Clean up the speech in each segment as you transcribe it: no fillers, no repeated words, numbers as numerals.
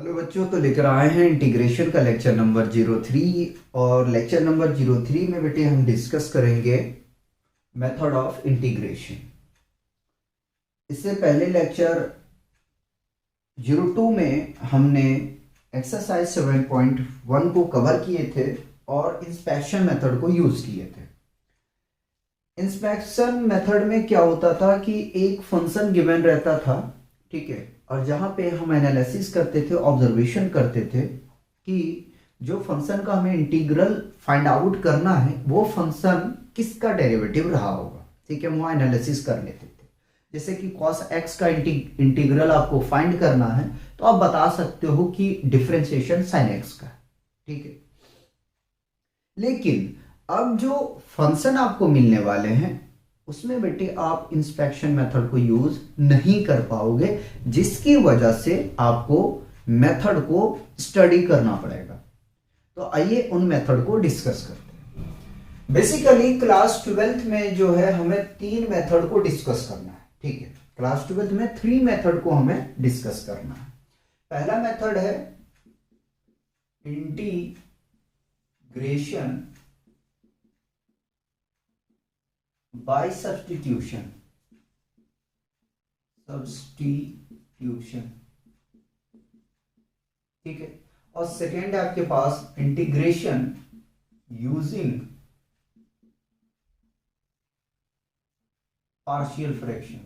Hello बच्चों, तो लेकर आए हैं इंटीग्रेशन का लेक्चर नंबर 03। और लेक्चर नंबर 03 में बेटे हम डिस्कस करेंगे मेथड ऑफ इंटीग्रेशन। इससे पहले लेक्चर 02 में हमने एक्सरसाइज 7.1 को कवर किए थे और इंस्पेक्शन मेथड को यूज किए थे। इंस्पेक्शन मेथड में क्या होता था कि एक फंक्शन गिवन रहता था, ठीक है, और जहां पे हम एनालिसिस करते थे, ऑब्जर्वेशन करते थे कि जो फंक्शन का हमें इंटीग्रल फाइंड आउट करना है वो फंक्शन किसका डेरिवेटिव रहा होगा, ठीक है, वो एनालिसिस कर लेते थे। जैसे कि cos x का इंटीग्रल आपको फाइंड करना है तो आप बता सकते हो कि डिफरेंशिएशन sin x का, ठीक है। लेकिन अब जो फंक्शन आपको मिलने वाले हैं उसमें बेटे आप इंस्पेक्शन मेथड को यूज नहीं कर पाओगे, जिसकी वजह से आपको मेथड को स्टडी करना पड़ेगा। तो आइए उन मेथड को डिस्कस करते हैं। बेसिकली क्लास 12th में जो है हमें 3 मेथड को डिस्कस करना है, ठीक है। क्लास 12th में 3 मेथड को हमें डिस्कस करना है। पहला मेथड है इंटीग्रेशन बाय सब्स्टिट्यूशन, ठीक है। और सेकेंड है आपके पास इंटीग्रेशन यूजिंग पार्शियल फ्रैक्शन,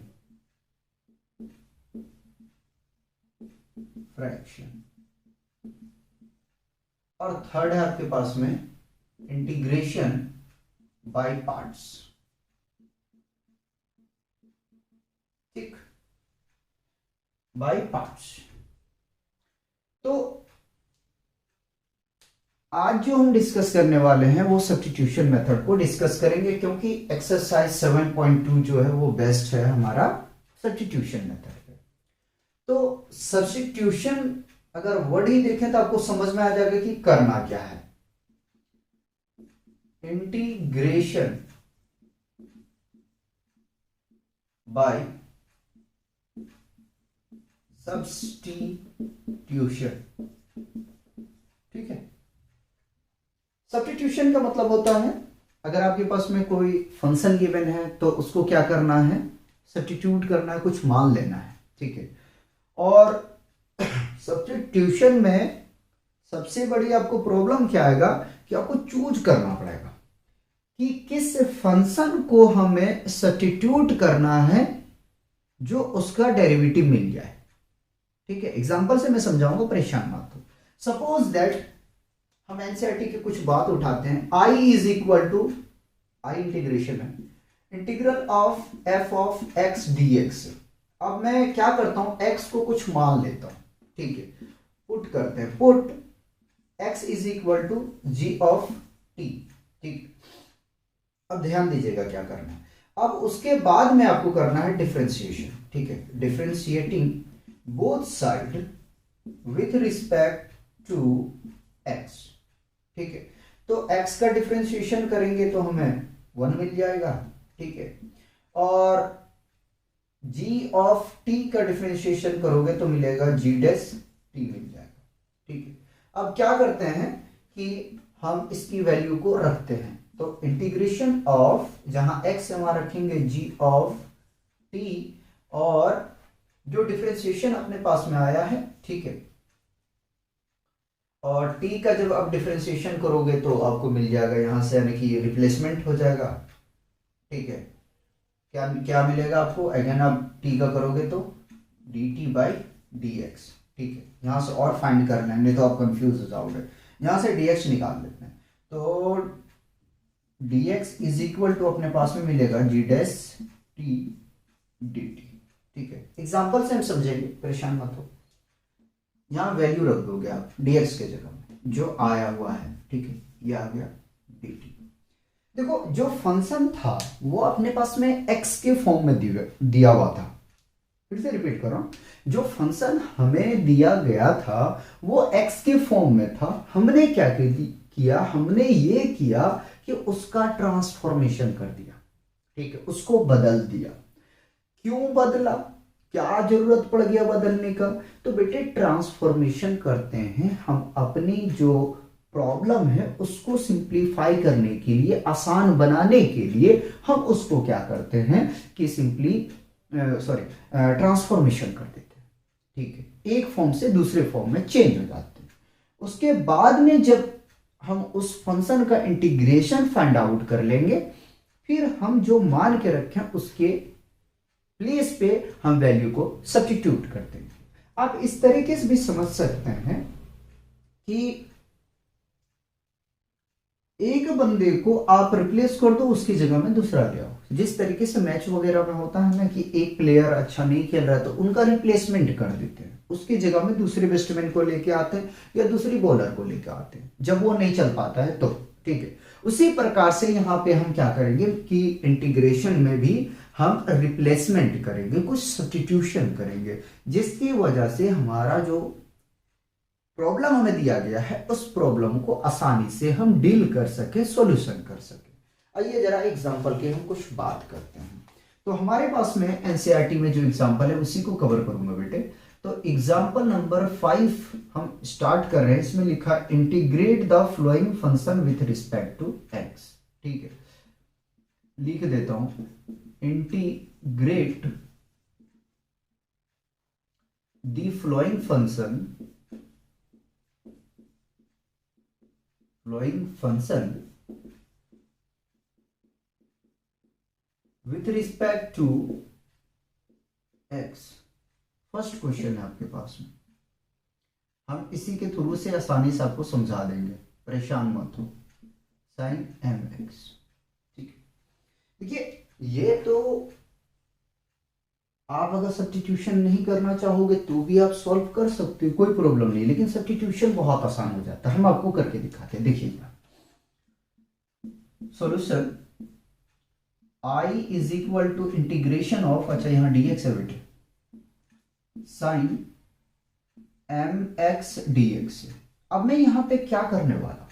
और थर्ड है आपके पास में इंटीग्रेशन बाय पार्ट्स, ठीक, बाय पार्ट्स। तो आज जो हम डिस्कस करने वाले हैं वो सब्स्टिट्यूशन मेथड को डिस्कस करेंगे, क्योंकि एक्सरसाइज 7.2 जो है वो बेस्ट है हमारा सब्स्टिट्यूशन मेथड पे। तो सब्स्टिट्यूशन अगर वर्ड ही देखें तो आपको समझ में आ जाएगा कि करना क्या है। इंटीग्रेशन बाय सब्स्टिट्यूशन, ठीक है। सब्स्टिट्यूशन का मतलब होता है अगर आपके पास में कोई फंक्शन गिवन है तो उसको क्या करना है, सब्स्टिट्यूट करना है, कुछ मान लेना है, ठीक है। और सब्स्टिट्यूशन में सबसे बड़ी आपको प्रॉब्लम क्या आएगा कि आपको चूज करना पड़ेगा कि किस फंक्शन को हमें सब्स्टिट्यूट करना है जो उसका डेरिवेटिव मिल जाए, ठीक है। एग्जांपल से मैं समझाऊंगा, परेशान मत हो। सपोज दैट हम एनसीईआरटी की कुछ बात उठाते हैं। I is equal to, I integration है, integral of f of x d x. अब मैं क्या करता हूं, x को कुछ मान लेता हूं, ठीक है, पुट करते हैं, put x is equal to g of t, ठीक। अब ध्यान दीजिएगा क्या करना है। अब उसके बाद में आपको करना है डिफरेंशिएशन, ठीक है, differentiating both side with respect to x, ठीक है। तो x का डिफरेंशिएशन करेंगे तो हमें 1 मिल जाएगा, ठीक है। और g ऑफ t का डिफरेंशिएशन करोगे तो मिलेगा g डैश t मिल जाएगा, ठीक है। अब क्या करते हैं कि हम इसकी वैल्यू को रखते हैं, तो इंटीग्रेशन ऑफ, जहां x है वहां रखेंगे g ऑफ t, और जो डिफरेंशिएशन अपने पास में आया है, ठीक है, और t का जब आप डिफरेंशिएशन करोगे तो आपको मिल जाएगा यहां से, यानी कि रिप्लेसमेंट हो जाएगा, ठीक है। क्या क्या मिलेगा आपको, अगेन आप t का करोगे तो dt बाई dx, ठीक है। यहां से और फाइंड करना है, नहीं तो आप कंफ्यूज हो जाओगे। यहां से dx निकाल लेते हैं, तो dx इज इक्वल टू अपने पास में मिलेगा g डैश t dt, ठीक है। एग्जाम्पल से हम समझेंगे, परेशान मत हो। यहां वैल्यू रख दोगे आप dx के जगह में जो आया हुआ है, ठीक है, ये आ गया dt। देखो जो फंक्शन था वो अपने पास में x के फॉर्म में दिया हुआ था। फिर से रिपीट कर रहा हूं, जो फंक्शन हमें दिया गया था वो x के फॉर्म में था। हमने क्या किया, हमने ये किया कि उसका ट्रांसफॉर्मेशन कर दिया, ठीक है, उसको बदल दिया। क्यों बदला, क्या जरूरत पड़ गया बदलने का? तो बेटे ट्रांसफॉर्मेशन करते हैं हम अपनी जो प्रॉब्लम है उसको सिंप्लीफाई करने के लिए, आसान बनाने के लिए हम उसको क्या करते हैं कि सिंपली ट्रांसफॉर्मेशन कर देते हैं। ठीक है, एक फॉर्म से दूसरे फॉर्म में चेंज हो जाते हैं। उसके बाद में जब हम उस फंक्शन का इंटीग्रेशन फाइंड आउट कर लेंगे, फिर हम जो मान के रखें उसके प्लेस पे हम वैल्यू को सब्स्टिट्यूट कर देंगे। आप इस तरीके से भी समझ सकते हैं कि एक बंदे को आप रिप्लेस कर दो, उसकी जगह में दूसरा ले आओ। जिस तरीके से मैच वगैरह में होता है ना कि एक प्लेयर अच्छा नहीं खेल रहा है तो उनका रिप्लेसमेंट कर देते हैं, उसकी जगह में दूसरे बैट्समैन को लेके आते हैं या दूसरी बॉलर को लेके आते हैं जब वो नहीं चल पाता है तो। ठीक है, उसी प्रकार से यहाँ पे हम क्या करेंगे कि इंटीग्रेशन में भी हम रिप्लेसमेंट करेंगे, कुछ सब्स्टिट्यूशन करेंगे, जिसकी वजह से हमारा जो प्रॉब्लम हमें दिया गया है उस प्रॉब्लम को आसानी से हम डील कर सके, सॉल्यूशन कर सके। आइए जरा एग्जांपल के हम कुछ बात करते हैं। तो हमारे पास में एनसीईआरटी में जो एग्जांपल है उसी को कवर करूंगा बेटे। तो एग्जांपल नंबर 5 हम स्टार्ट कर रहे हैं। इसमें लिखा integrate the following function with respect to x. ठीक है, लिख देता हूं integrate the following function with respect to x। First question है आपके पास में, हम इसी के थ्रू से आसानी से आपको समझा देंगे, परेशान मत हो। Sine mx। ठीक है, देखिए ये तो आप अगर सब्स्टिट्यूशन नहीं करना चाहोगे तो भी आप सॉल्व कर सकते हो, कोई प्रॉब्लम नहीं, लेकिन सब्स्टिट्यूशन बहुत आसान हो जाता है। हम आपको करके दिखाते हैं, देखिएगा। Solution I is equal to integration of, अच्छा यहां dx है बेटे, साइन mx dx। अब मैं यहां पे क्या करने वाला,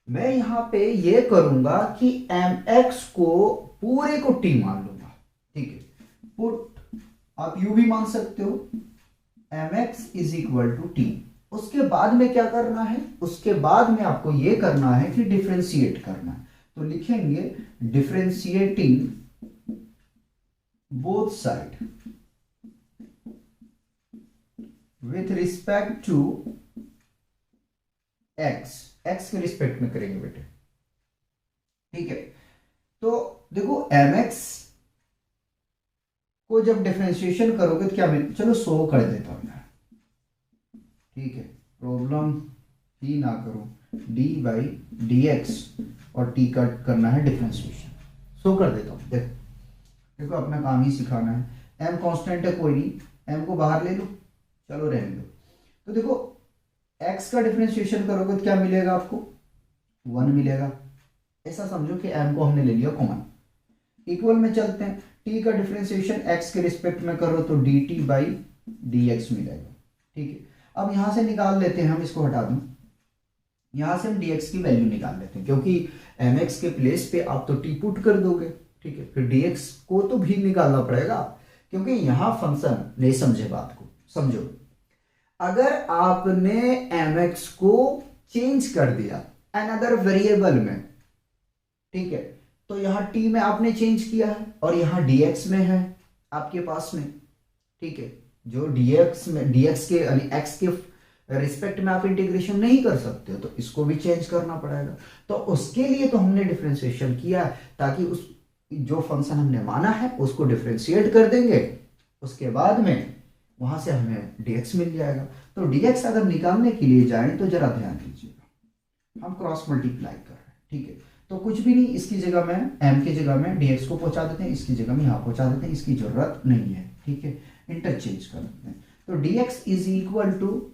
मैं यहां पे ये करूंगा कि mx को पूरे को t मान लूंगा। ठीक है, पुट, आप यू भी मान सकते हो, mx is equal to t. उसके बाद में क्या करना है, उसके बाद में आपको यह करना है कि डिफरेंशिएट करना है। तो लिखेंगे differentiating both side with respect to x, x के रिस्पेक्ट में करेंगे बेटे। ठीक है, तो देखो mx को जब डिफरेंशिएशन करोगे तो क्या मिल, चलो 100 कर देता हूं मैं। ठीक है, प्रॉब्लम ही ना करो, डी बाई डी एक्स और टी का करना है डिफरेंशिएशन। 100 कर देता हूं। देखो अपना काम ही सिखाना है। m कांस्टेंट है, कोई नहीं, m को बाहर ले लो, चलो रहने दो। तो देखो x का डिफरेंशिएशन करोगे तो क्या मिलेगा आपको, 1 मिलेगा। ऐसा समझो कि m को हमने ले लिया कॉमन। इक्वल में चलते हैं, t का डिफरेंशिएशन x के रिस्पेक्ट में करो तो dt बाई dx मिलेगा। ठीक है, अब यहां से निकाल लेते हैं हम, इसको हटा दूं, यहां से हम dx की वैल्यू निकाल लेते हैं क्योंकि mx के प्लेस पे आप तो t पुट कर दोगे। ठीक है, फिर dx को तो भी निकालना पड़ेगा क्योंकि यहां फंक्शन, नहीं समझे बात को, समझो। अगर आपने mx को चेंज कर दिया अनदर वेरिएबल में, ठीक है, तो यहां t में आपने चेंज किया है और यहां dx में है आपके पास में। ठीक है, जो dx में, dx के यानी x के रिस्पेक्ट में आप इंटीग्रेशन नहीं कर सकते हो तो इसको भी चेंज करना पड़ेगा। तो उसके लिए तो हमने डिफरेंशिएशन किया ताकि उस जो फंक्शन हमने माना है उसको डिफरेंशिएट कर देंगे, उसके बाद में वहां से हमें dx मिल जाएगा। तो dx अगर निकालने के लिए जाएं तो जरा ध्यान दीजिएगा, हम क्रॉस मल्टीप्लाई कर रहे हैं। ठीक है, तो कुछ भी नहीं, इसकी जगह में m की जगह में dx को पहुंचा देते हैं, इसकी जगह में यहां पहुंचा देते हैं, इसकी जरूरत नहीं है। ठीक है, इंटरचेंज कर देते हैं, तो dx is equal to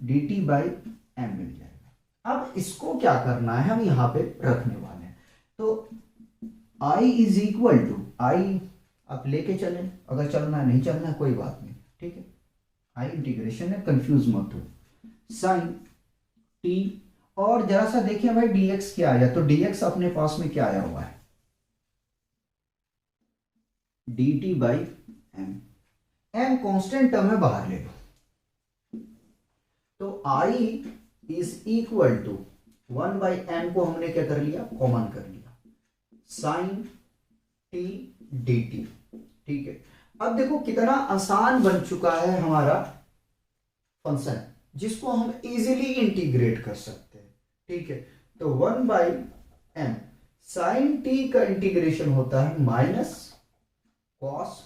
dt by m मिल जाएगा। अब इसको क्या करना है, हम यहां पे रखने वाले हैं। तो i is equal to, i आप लेके चले, अगर चलना है, नहीं चलना है कोई बात नहीं। ठीक है, i इंटीग्रेशन है, कंफ्यूज मत हो, साइन t, और जरा सा देखिए भाई dx क्या आया, तो dx अपने पास में क्या आया हुआ है, dt by m। M constant term में बाहर ले लो, तो आई इज इक्वल टू 1/m को हमने क्या कर लिया, कॉमन कर लिया, साइन टी डी टी। ठीक है, अब देखो कितना आसान बन चुका है हमारा फंक्शन, जिसको हम इजीली इंटीग्रेट कर सकते हैं। ठीक है, तो 1/m साइन टी का इंटीग्रेशन होता है माइनस कॉस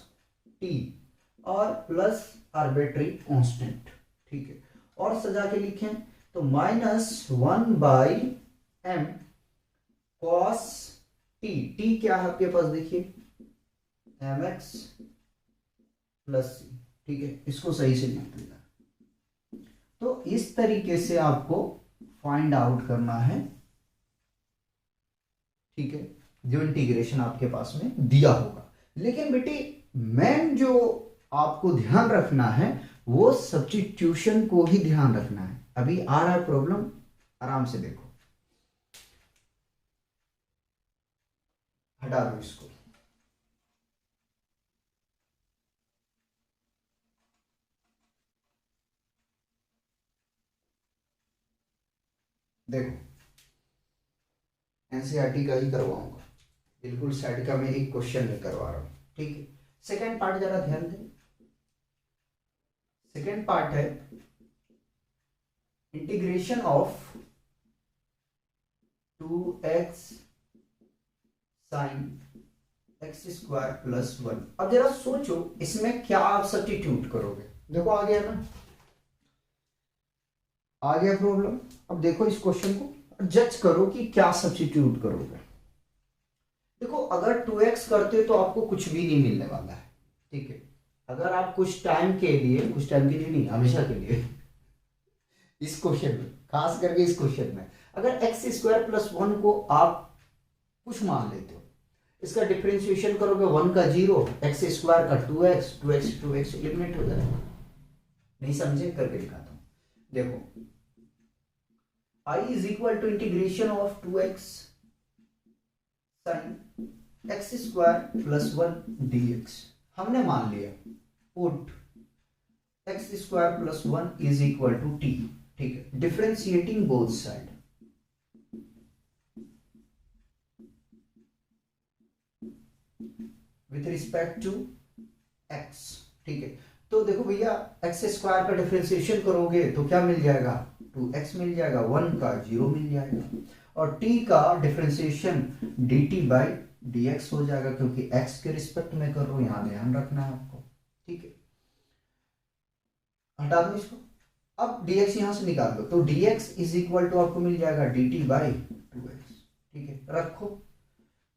टी और प्लस आर्बिट्री कांस्टेंट। ठीक है, और सजा के लिखें तो -1/m कॉस टी, टी क्या है आपके पास देखिए mx प्लस सी। ठीक है, इसको सही से लिख देना। तो इस तरीके से आपको फाइंड आउट करना है। ठीक है, जो इंटीग्रेशन आपके पास में दिया होगा, लेकिन बेटी मेन जो आपको ध्यान रखना है वो सब्स्टिट्यूशन को ही ध्यान रखना है। अभी आ रहा है प्रॉब्लम, आराम से देखो, हटा दो इसको। देखो एनसीईआरटी का ही करवाऊंगा, बिल्कुल सेट का मैं एक क्वेश्चन नहीं करवा रहा हूं। ठीक है, सेकेंड पार्ट जरा ध्यान दें। सेकेंड पार्ट है integration of 2x sine x square plus 1। अब जरा सोचो इसमें क्या आप सब्स्टिट्यूट करोगे। देखो आ गया ना, आ गया प्रॉब्लम। अब देखो इस क्वेश्चन को जज करो कि क्या सब्स्टिट्यूट करोगे। देखो अगर 2x करते तो आपको कुछ भी नहीं मिलने वाला है। ठीक है, अगर आप कुछ टाइम के लिए, कुछ टाइम के लिए नहीं, हमेशा के लिए इस क्वेश्चन में, खास करके इस क्वेश्चन में अगर एक्स स्क्वायर प्लस 1 को आप कुछ मान लेते हो, इसका डिफरेंशिएशन करोगे 1 का 0, एक्स स्क्वायर का 2x, 2x एलिमिनेट हो जाएगा। नहीं समझे, करके दिखाता हूं। देखो I is equal to integration of 2x sine x square plus 1 dx। हमने मान लिया put x square plus 1 is equal to t। ठीक है, differentiating both side, with respect to x। ठीक है, तो देखो भैया एक्स स्क्वायर का डिफरेंशिएशन करोगे तो क्या मिल जाएगा, 2x मिल जाएगा, 1 का 0 मिल जाएगा, और t का डिफरेंशिएशन dt बाई dx हो जाएगा, क्योंकि x के रिस्पेक्ट में कर रहा हूं, यहां ध्यान रखना है आपको। ठीक है, हटा दो इसको। अब dx यहां से निकाल दो, तो dx इज इक्वल टू आपको मिल जाएगा dt बाई 2x। ठीक है, रखो,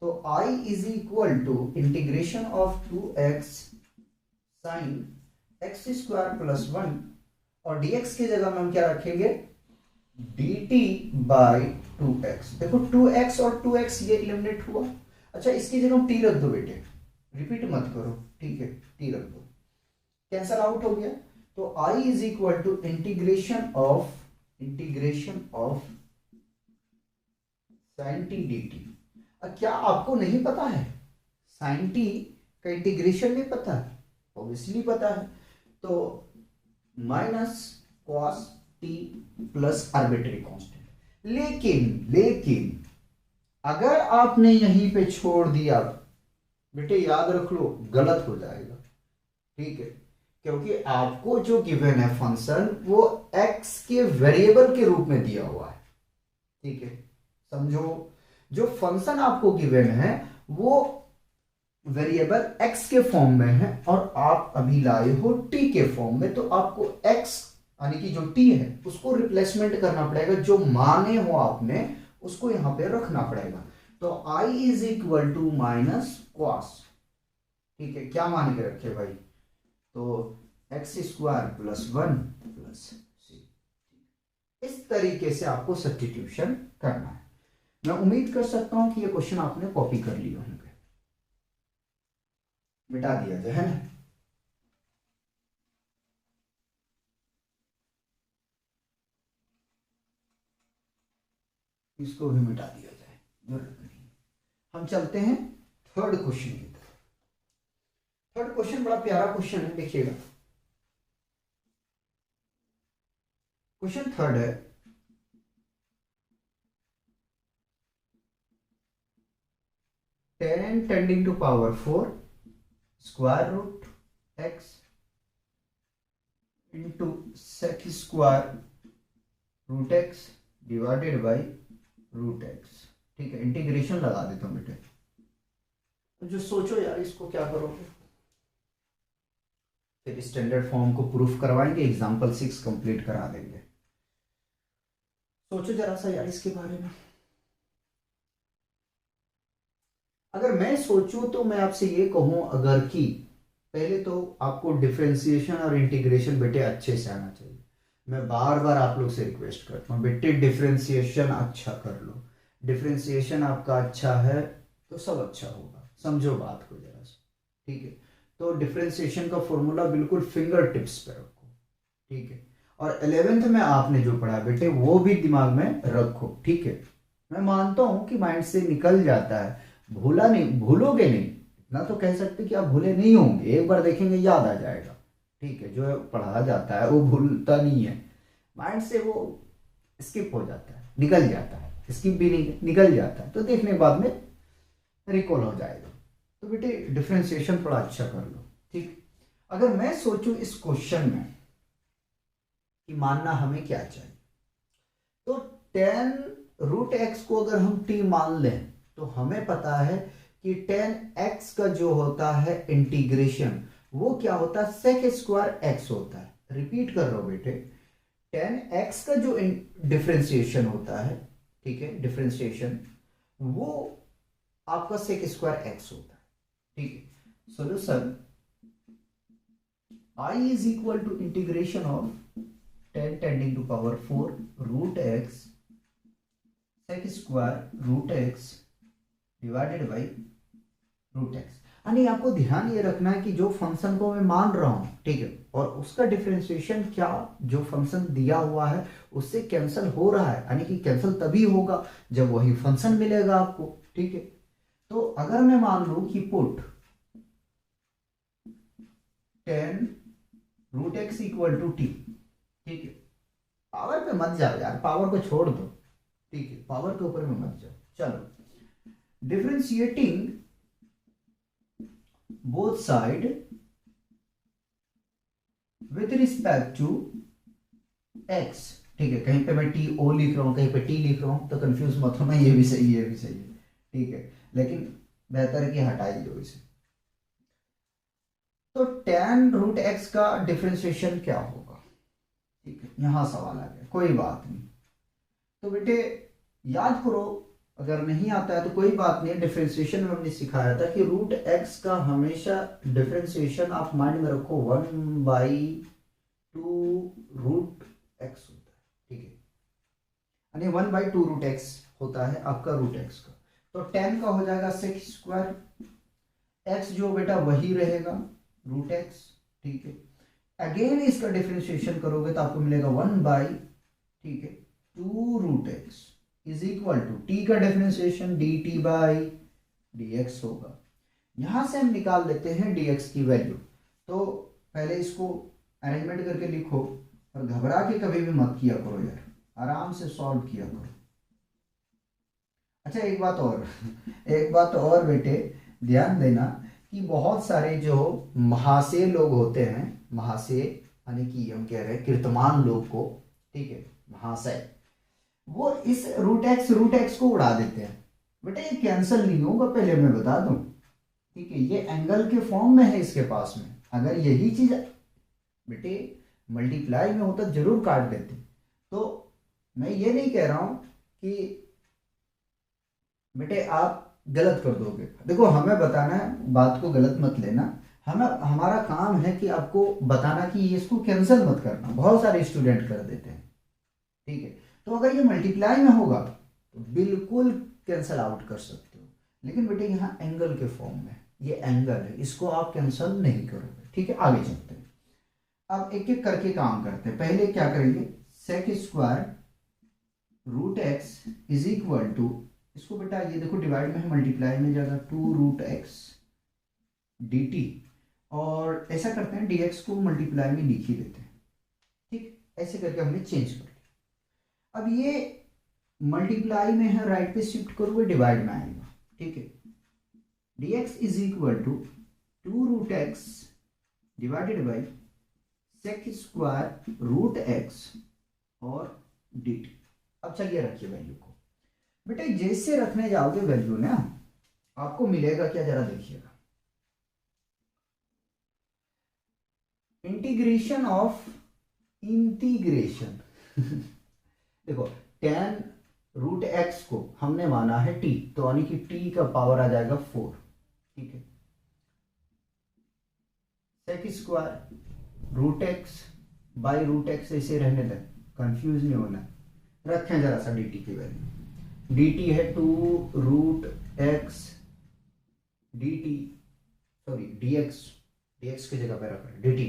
तो I is equal to integration of 2x sine x square plus 1, और dx की जगह में हम क्या रखेंगे, dt बाई 2x। देखो 2x और 2x ये एलिमिनेट हुआ। अच्छा, इसकी जगह t रख दो बेटे, रिपीट मत करो। ठीक है, t रख दो, कैंसल आउट हो गया। तो I is equal to integration of sine t d t. क्या आपको नहीं पता है, साइन टी का इंटीग्रेशन नहीं पता है, ऑब्वियसली पता है। तो minus cos T plus arbitrary constant. लेकिन अगर आपने यहीं पे छोड़ दिया बेटे, याद रख लो गलत हो जाएगा। ठीक है, क्योंकि आपको जो गिवन है फंक्शन वो x के वेरिएबल के रूप में दिया हुआ है। ठीक है, समझो, जो फंक्शन आपको गिवन है वो वेरिएबल x के फॉर्म में है, और आप अभी लाए हो t के फॉर्म में, तो आपको x यानी कि जो t है उसको रिप्लेसमेंट करना पड़ेगा, जो माने हो आपने उसको यहां पे रखना पड़ेगा। तो I is equal to minus cos. ठीक है, क्या मान के रखे भाई, तो x square plus 1 plus c. इस तरीके से आपको सब्स्टिट्यूशन करना है। मैं उम्मीद कर सकता हूं कि ये क्वेश्चन आपने कॉपी कर लिए होंगे, मिटा दिया जाए, है ना। इसको भी मिटा दिया जाए, जरूरत नहीं। हम चलते हैं थर्ड क्वेश्चन की तरफ। थर्ड क्वेश्चन बड़ा प्यारा क्वेश्चन है, देखिएगा। क्वेश्चन थर्ड है, ten tending to power 4 square root x into sec square root x divided by root x. ठीक है, इंटीग्रेशन लगा देता हूं बेटे। जो सोचो यार इसको क्या करोगे, फिर स्टैंडर्ड फॉर्म को प्रूफ करवाएंगे, एग्जाम्पल 6 कंप्लीट करा देंगे। सोचो जरा सा यार इसके बारे में। अगर मैं सोचूं तो मैं आपसे ये कहूं, अगर कि पहले तो आपको डिफरेंशिएशन और इंटीग्रेशन बेटे अच्छे से आना चाहिए। मैं बार बार आप लोग से रिक्वेस्ट करता हूँ बेटे, डिफरेंशिएशन अच्छा कर लो। डिफरेंशिएशन आपका अच्छा है तो सब अच्छा होगा, समझो बात को जरा सा। ठीक है, तो डिफरेंशिएशन का फॉर्मूला बिल्कुल फिंगर टिप्स पे रखो। ठीक है, और 11th में आपने जो पढ़ा बेटे वो भी दिमाग में रखो। ठीक है, मैं मानता हूं कि माइंड से निकल जाता है, भूला नहीं, भूलोगे नहीं, इतना तो कह सकते कि आप भूले नहीं होंगे, एक बार देखेंगे याद आ जाएगा। ठीक है, जो पढ़ा जाता है वो भूलता नहीं है, माइंड से वो स्किप हो जाता है, निकल जाता है, स्किप भी नहीं, निकल जाता है, तो देखने के बाद में रिकॉल हो जाएगा। तो बेटे डिफ्रेंसिएशन थोड़ा अच्छा कर लो। ठीक, अगर मैं सोचूं इस क्वेश्चन में कि मानना हमें क्या चाहिए, तो टेन रूट एक्स को अगर हम टी मान लें तो हमें पता है कि टेन एक्स का जो होता है इंटीग्रेशन वो क्या होता है, सेक स्क्वायर एक्स होता है। रिपीट कर रहा हूं बेटे, टेन एक्स का जो डिफ्रेंसिएशन होता है, ठीक है, डिफ्रेंसिएशन वो आपका सेक स्क्वायर एक्स होता है। ठीक है, solution I is equal to integration of 10 tending to power 4 root x sec square root x divided by root x. यानी आपको ध्यान ये रखना है कि जो फंक्शन को मैं मान रहा हूं, ठीक है, और उसका डिफरेंशिएशन क्या जो फंक्शन दिया हुआ है उससे कैंसिल हो रहा है, यानी कि कैंसिल तभी होगा जब वही फंक्शन मिलेगा आपको। ठीक है, तो अगर मैं मान लू कि put 10 root x equal to t, ठीक है, पावर पे मत जाओ यार, पावर को छोड़ दो। ठीक है, पावर के ऊपर में मत जाओ। चलो, differentiating both side with respect to x. ठीक है, कहीं पे मैं टी ओ लिख रहा हूं, कहीं पे टी लिख रहा हूं, तो कंफ्यूज मत होना, ये भी सही है, ये भी सही है। ठीक है, लेकिन बेहतर है कि हटाई दो इसे। तो टेन रूट एक्स का डिफरेंशिएशन क्या होगा? ठीक है, यहां सवाल आ गया, कोई बात नहीं। तो बेटे याद करो, अगर नहीं आता है तो कोई बात नहीं, डिफरेंशिएशन में हमने सिखाया था कि रूट एक्स का हमेशा डिफरेंशिएशन आप माइंड में रखो 1/2 रूट एक्स होता है। ठीक है, यानी 1/2 रूट एक्स होता है आपका रूट एक्स का। तो 10 का हो जाएगा सेक स्क्वायर, एक्स जो बेटा वही रहेगा रूट एक्स। ठीक है, अगेन इसका डिफरेंशिएशन करोगे तो आपको मिलेगा 1 ठीक है 2 root x is equal to t का differentiation d t by d x होगा। यहां से हम निकाल लेते हैं dx की वैल्यू। तो पहले इसको अरेंजमेंट करके लिखो, और घबरा के कभी भी मत किया करो यार, आराम से सॉल्व किया करो। अच्छा एक बात और एक बात और बेटे ध्यान देना कि बहुत सारे जो महाशय लोग होते हैं, महाशय यानी कि हम कह रहे हैं कीर्तमान लोग को, ठीक है, महाशय, वो इस रूट एक्स को उड़ा देते हैं। बेटा ये कैंसिल नहीं होगा, पहले मैं बता दूं। ठीक है, ये एंगल के फॉर्म में है इसके पास में, अगर यही चीज बेटे मल्टीप्लाई में होता जरूर काट देते। तो मैं ये नहीं कह रहा हूं कि बेटे आप गलत कर दोगे, देखो हमें बताना है, बात को गलत मत लेना, हमें हमारा काम है कि आपको बताना कि ये इसको कैंसिल मत करना, बहुत सारे स्टूडेंट कर देते हैं। ठीक है, तो अगर ये मल्टीप्लाई में होगा तो बिल्कुल कैंसिल आउट कर सकते हो, लेकिन बेटे यहाँ एंगल के फॉर्म में, ये एंगल है, इसको आप कैंसिल नहीं करोगे। ठीक है, आगे चलते हैं, अब एक एक करके काम करते हैं। पहले क्या करेंगे, sec square root x is equal to, इसको बेटा ये देखो डिवाइड में है, मल्टीप्लाई में जाएगा 2 रूट एक्स डी टी और ऐसा करते हैं dx को मल्टीप्लाई में लिख ही देते हैं, ठीक, ऐसे करके हमने चेंज कर दिया। अब ये मल्टीप्लाई में है, राइट पे शिफ्ट करोगे डिवाइड में आएगा, ठीक है। dx is equal to 2√x divided by sec square root x और dt। अब चलिए रखिए वैल्यू को, बेटा जैसे रखने जाओगे वैल्यू ना आपको मिलेगा क्या, जरा देखिएगा, इंटीग्रेशन ऑफ इंटीग्रेशन देखो tan रूट एक्स को हमने माना है t, तो यानी कि t का पावर आ जाएगा 4, ठीक है। Sec square root x by root x ऐसे रहने दें, कंफ्यूज नहीं होना। रखें जरा सा dt की वैल्यू, dt है 2√x dt, सॉरी dx की जगह पे रख रहे dt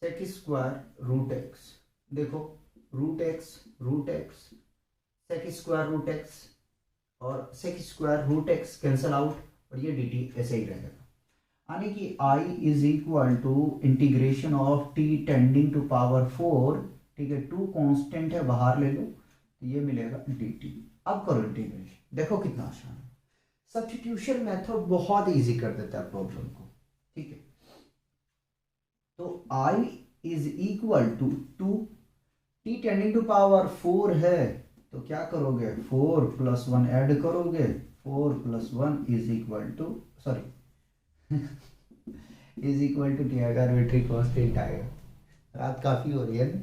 sec square root x, देखो root x sec square root x और sec square root x cancel out, और ये dt ऐसे ही रहेगा, यानी कि i is equal to integration of t tending to power 4, ठीक है। 2 कांस्टेंट है बाहर ले लो तो ये मिलेगा dt। अब करो इंटीग्रेशन, देखो कितना आसान है, सब्स्टिट्यूशन मेथड बहुत इजी कर देता है प्रॉब्लम को, ठीक है। तो i is equal to 2, t tending to power 4 है तो क्या करोगे 4 + 1 ऐड करोगे, 4 + 1 is equal to, sorry is equal to नहीं आएगा, आर्बिट्री कांस्टेंट आएगा। रात काफ़ी हो रही है ना,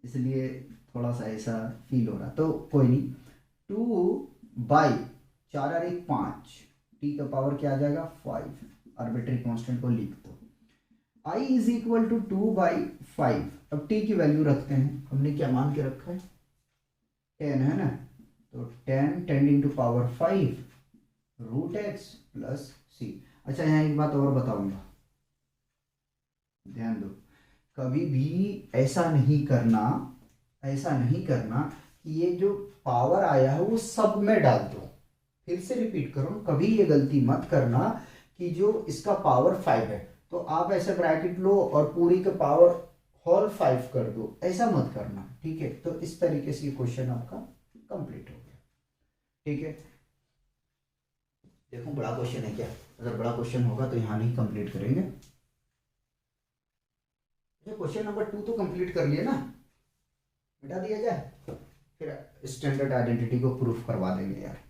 इसलिए थोड़ा सा ऐसा फील हो रहा, तो कोई नहीं, 2/4 और 1 5, टी का पावर क्या आ जाएगा 5, आर्बिट्री कांस्टेंट को लिख दो। i इज इक्वल टू 2/5, अब t की वैल्यू रखते हैं, हमने क्या मान के रखा है 10 है ना, तो 10 tending to power 5 root x plus c. अच्छा यहाँ एक बात और बताऊंगा, ध्यान दो, कभी भी ऐसा नहीं करना कि ये जो पावर आया है वो सब में डाल दो। फिर से रिपीट करो, कभी ये गलती मत करना कि जो इसका पावर 5 है तो आप ऐसे ब्रैकेट लो और पूरी का पावर होल 5 कर दो, ऐसा मत करना, ठीक है। तो इस तरीके से क्वेश्चन आपका कंप्लीट हो गया, ठीक है। देखो बड़ा क्वेश्चन है क्या, अगर बड़ा क्वेश्चन होगा तो यहाँ नहीं कंप्लीट करेंगे। क्वेश्चन नंबर 2 तो कंप्लीट कर लिए ना, मिटा दिया जाए, फिर स्टैंडर्ड आइडेंटिटी को प्रूफ करवा देंगे यार।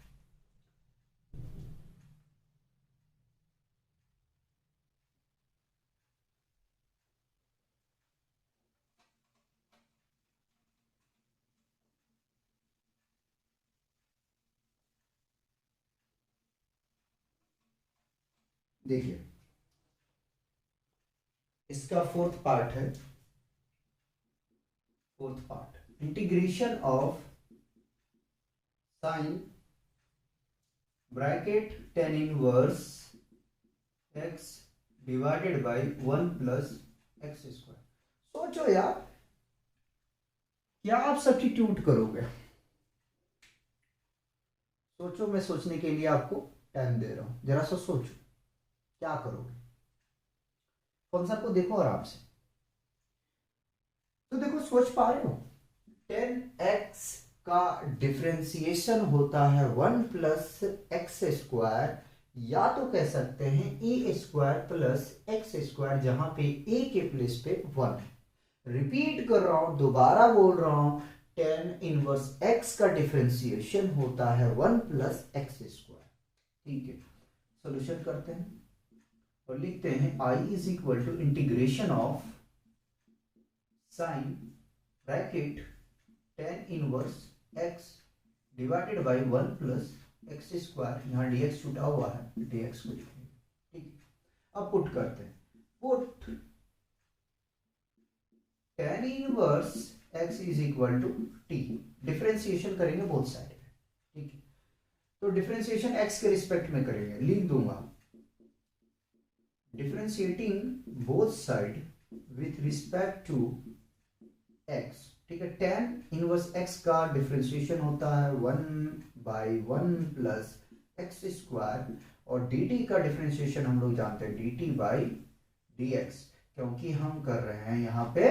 देखिए इसका फोर्थ पार्ट है, integration of sine bracket tan inverse x divided by 1 + x²। सोचो यार क्या आप सब्स्टिट्यूट करोगे, सोचो, मैं सोचने के लिए आपको टाइम दे रहा हूं, जरा सा सोचो क्या करोगे। फंक्शन को देखो आराम से, तो देखो सोच पा रहे हो 10x का डिफरेंशिएशन होता है 1 + x², या तो कह सकते हैं a² + x², जहां पे a के प्लेस पे 1 है। रिपीट कर रहा हूं, दोबारा बोल रहा हूं, tan इनवर्स x का डिफरेंशिएशन होता है 1 + x², ठीक है। सॉल्यूशन करते हैं और लिखते हैं i is equal to integration of sine bracket tan inverse x divided by 1 + x², यहाँ dx छूटा हुआ है, dx को लिखेंगे, ठीक है। अब पुट करते हैं, put tan inverse x is equal to t, differentiation करेंगे बोथ साइड में, ठीक है। तो डिफरेंशिएशन x के रिस्पेक्ट में करेंगे, लिख दूंगा differentiating both side with respect to x, ठीक है। tan इनवर्स x का डिफरेंशिएशन होता है 1/1 + x², और dt का डिफरेंशिएशन हम लोग जानते हैं dt बाई dx, क्योंकि हम कर रहे हैं यहाँ पे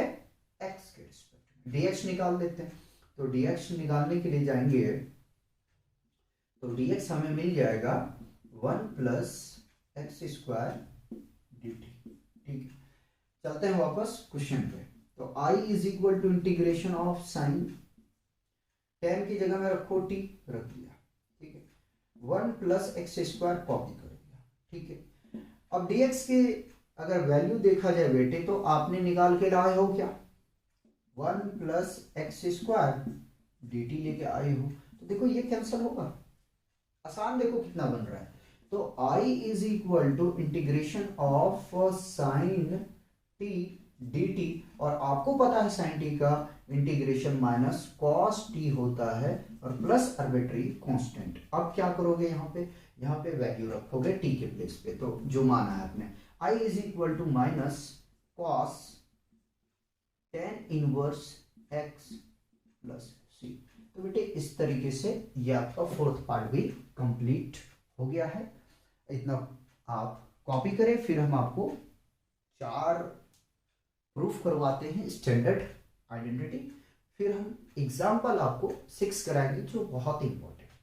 x के रिस्पेक्ट में dx निकाल देते हैं। तो dx निकालने के लिए जाएंगे तो dx हमें मिल जाएगा 1 प्लस एक्स स्क्वायर dt। ठीक है, चलते हैं वापस क्वेश्चन पे। तो i is equal to integration of sine, tan की जगह में रखो t, रख दिया। ठीक है, 1 प्लस एक्स स्क्वायर कॉपी कर दिया। ठीक है, अब dx के अगर वैल्यू देखा जाए बेटे तो आपने निकाल के लाए हो क्या, 1 प्लस एक्स स्क्वायर dt लेके आए हो। तो देखो ये कैंसिल होगा, आसान, देखो कितना बन रहा है। तो i is equal to integration of sine t dt, और आपको पता है साइन t का इंटीग्रेशन माइनस कॉस t होता है और प्लस आर्बिट्री कांस्टेंट। अब क्या करोगे, यहाँ पे वैल्यू रखोगे t के प्लेस पे, तो जो माना है आपने i is equal to minus cos tan inverse x plus c। तो बेटे इस तरीके से ये आपका फोर्थ पार्ट भी कंप्लीट हो गया है। इतना आप कॉपी करें, फिर हम आपको 4 प्रूफ करवाते हैं स्टैंडर्ड आइडेंटिटी, फिर हम एग्जाम्पल आपको 6 कराएंगे जो बहुत इंपॉर्टेंट है।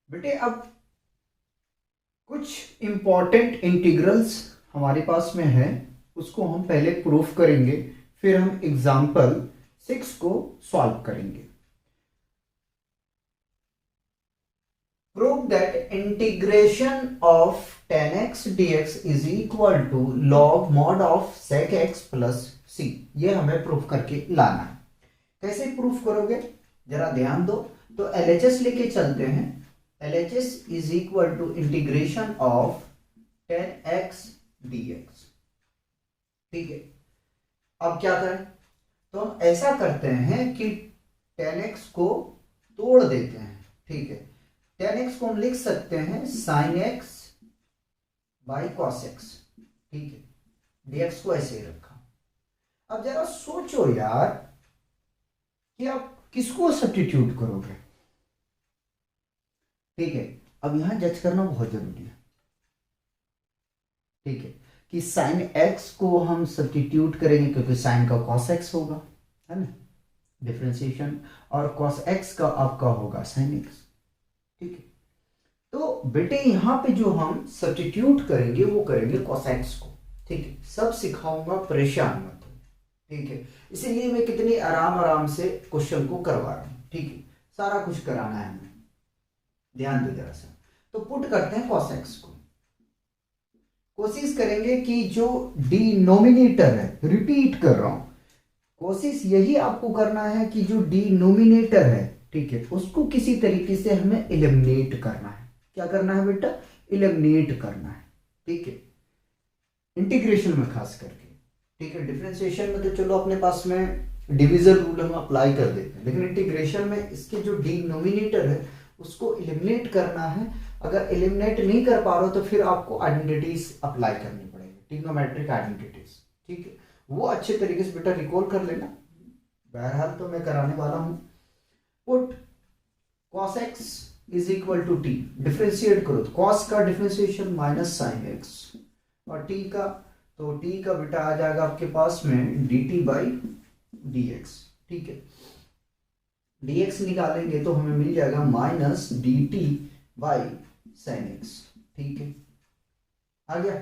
बेटे अब कुछ इंपॉर्टेंट इंटीग्रल्स हमारे पास में है, उसको हम पहले प्रूफ करेंगे, फिर हम एग्जाम्पल 6 को सॉल्व करेंगे। Prove that integration of tan x dx is equal to log mod of sec x plus c। ये हमें प्रूफ करके लाना है। कैसे प्रूफ करोगे जरा ध्यान दो। तो LHS लेके चलते हैं। LHS is equal to integration of tan x dx। ठीक है, अब क्या करें, तो हम ऐसा करते हैं कि tan x को तोड़ देते हैं। ठीक है, tan x को हम लिख सकते हैं sin x by cos x। ठीक है, dx को ऐसे ही रखा। अब जरा सोचो यार कि आप किसको सब्स्टिट्यूट करोगे। ठीक है, अब यहां जज करना बहुत जरूरी है। ठीक है, कि sin x को हम सब्स्टिट्यूट करेंगे क्योंकि sin का cos x होगा, है ना, डिफरेंशिएशन, और cos x का आपका होगा sin x। ठीक है, तो बेटे यहां पे जो हम सब्स्टिट्यूट करेंगे वो करेंगे cos x को। ठीक है, सब सिखाऊंगा, परेशान मत हो। ठीक है, इसीलिए मैं कितनी आराम से क्वेश्चन को करवा रहा हूं। ठीक है, सारा कुछ कराना है हमें, ध्यान दो जरा सा। तो पुट करते हैं cos x को, कोशिश करेंगे कि जो डिनोमिनेटर है, रिपीट कर रहा हूं, कोशिश यही आपको करना है कि जो डिनोमिनेटर है, ठीक है, उसको किसी तरीके से हमें एलिमिनेट करना है। क्या करना है बेटा, एलिमिनेट करना है। ठीक है, इंटीग्रेशन में खास करके। ठीक है, डिफरेंशिएशन में तो चलो अपने पास में डिवीजन रूल हम अप्लाई कर देते हैं, लेकिन इंटीग्रेशन में इसके जो डिनोमिनेटर है उसको एलिमिनेट करना है। अगर एलिमिनेट नहीं कर पा रहे हो तो फिर आपको आइडेंटिटीज अप्लाई करनी पड़ेगी, ट्रिग्नोमेट्रिक आइडेंटिटीज। ठीक है, वो अच्छे तरीके से बेटा रिकॉल कर लेना, बहरहाल तो मैं कराने वाला हूं। Put cos x is equal to t, differentiate करो, तो cos का डिफ्रेंशिएशन माइनस साइन x, और t का, तो t का बेटा आ जाएगा आपके पास में dt बाई dx। ठीक है, dx निकालेंगे तो हमें मिल जाएगा minus dt by sine x। ठीक है, आ गया,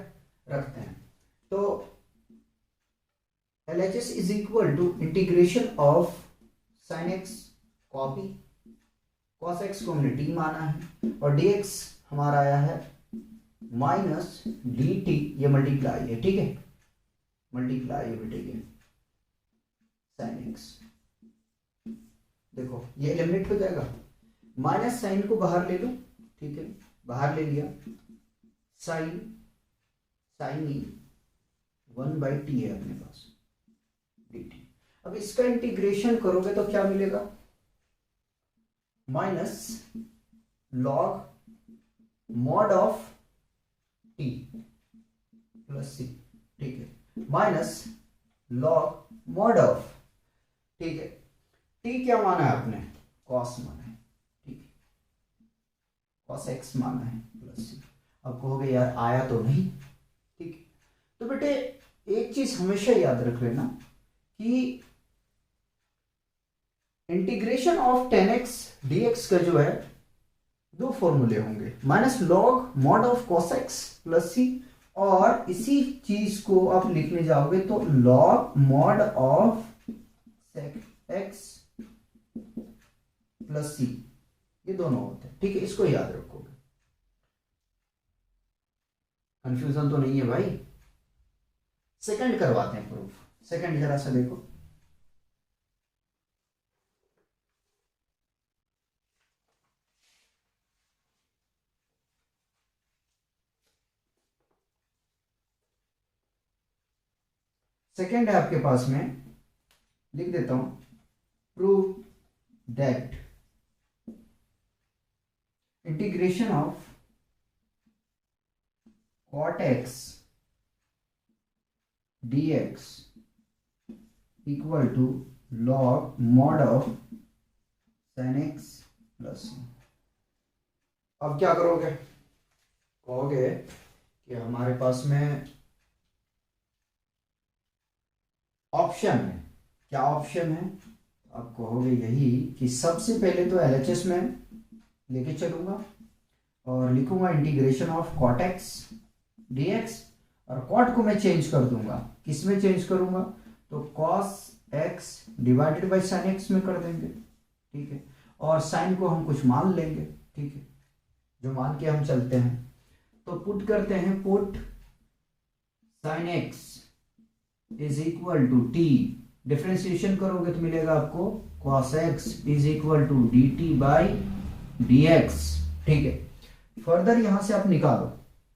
रखते हैं। तो LHS is equal to integration of sine x, copy, cos x को हमने t माना है, और dx हमारा आया है माइनस dt, ये मल्टीप्लाई है। ठीक है, मल्टीप्लाई है बेटे के साइन x। देखो ये एलिमिनेट हो जाएगा, माइनस साइन को बाहर ले लो। ठीक है, बाहर ले लिया, साइन ई 1/t है अपने पास dt। अब इसका इंटीग्रेशन करोगे तो क्या मिलेगा, minus log mod of t plus c। ठीक है, माइनस लॉग मॉड ऑफ, ठीक है, t क्या माना है आपने, cos माना है। ठीक है, cos x माना है प्लस सी। अब कहोगे यार आया तो नहीं, ठीक है। तो बेटे एक चीज हमेशा याद रख लेना कि integration of tan x dx का जो है दो फॉर्मूले होंगे, minus log mod of cos x plus c, और इसी चीज को आप लिखने जाओगे तो log mod of sec x plus c, ये दोनों होते हैं, ठीक है। इसको याद रखोगे, कंफ्यूजन तो नहीं है भाई। सेकंड करवाते हैं प्रूफ, सेकंड जरा सा देखो। सेकंड है आपके पास में, लिख देता हूं, prove that integration of cot x dx equal to log mod of sin x plus. अब क्या करोगे, कहोगे कि हमारे पास में ऑप्शन है। क्या ऑप्शन है, आप कहोगे यही कि सबसे पहले तो LHS में लेके चलूंगा और लिखूंगा integration of cot x dx, और cot को मैं चेंज कर दूंगा, किस में चेंज करूंगा, तो cos x divided by sin x में कर देंगे, ठीक है। और sin को हम कुछ मान लेंगे, ठीक है, जो मान के हम चलते हैं। तो पुट करते हैं, put sin x is equal to t, differentiation करोगे तो मिलेगा आपको cos x is equal to dt by dx, ठीक है। फर्दर यहां से आप निकालो,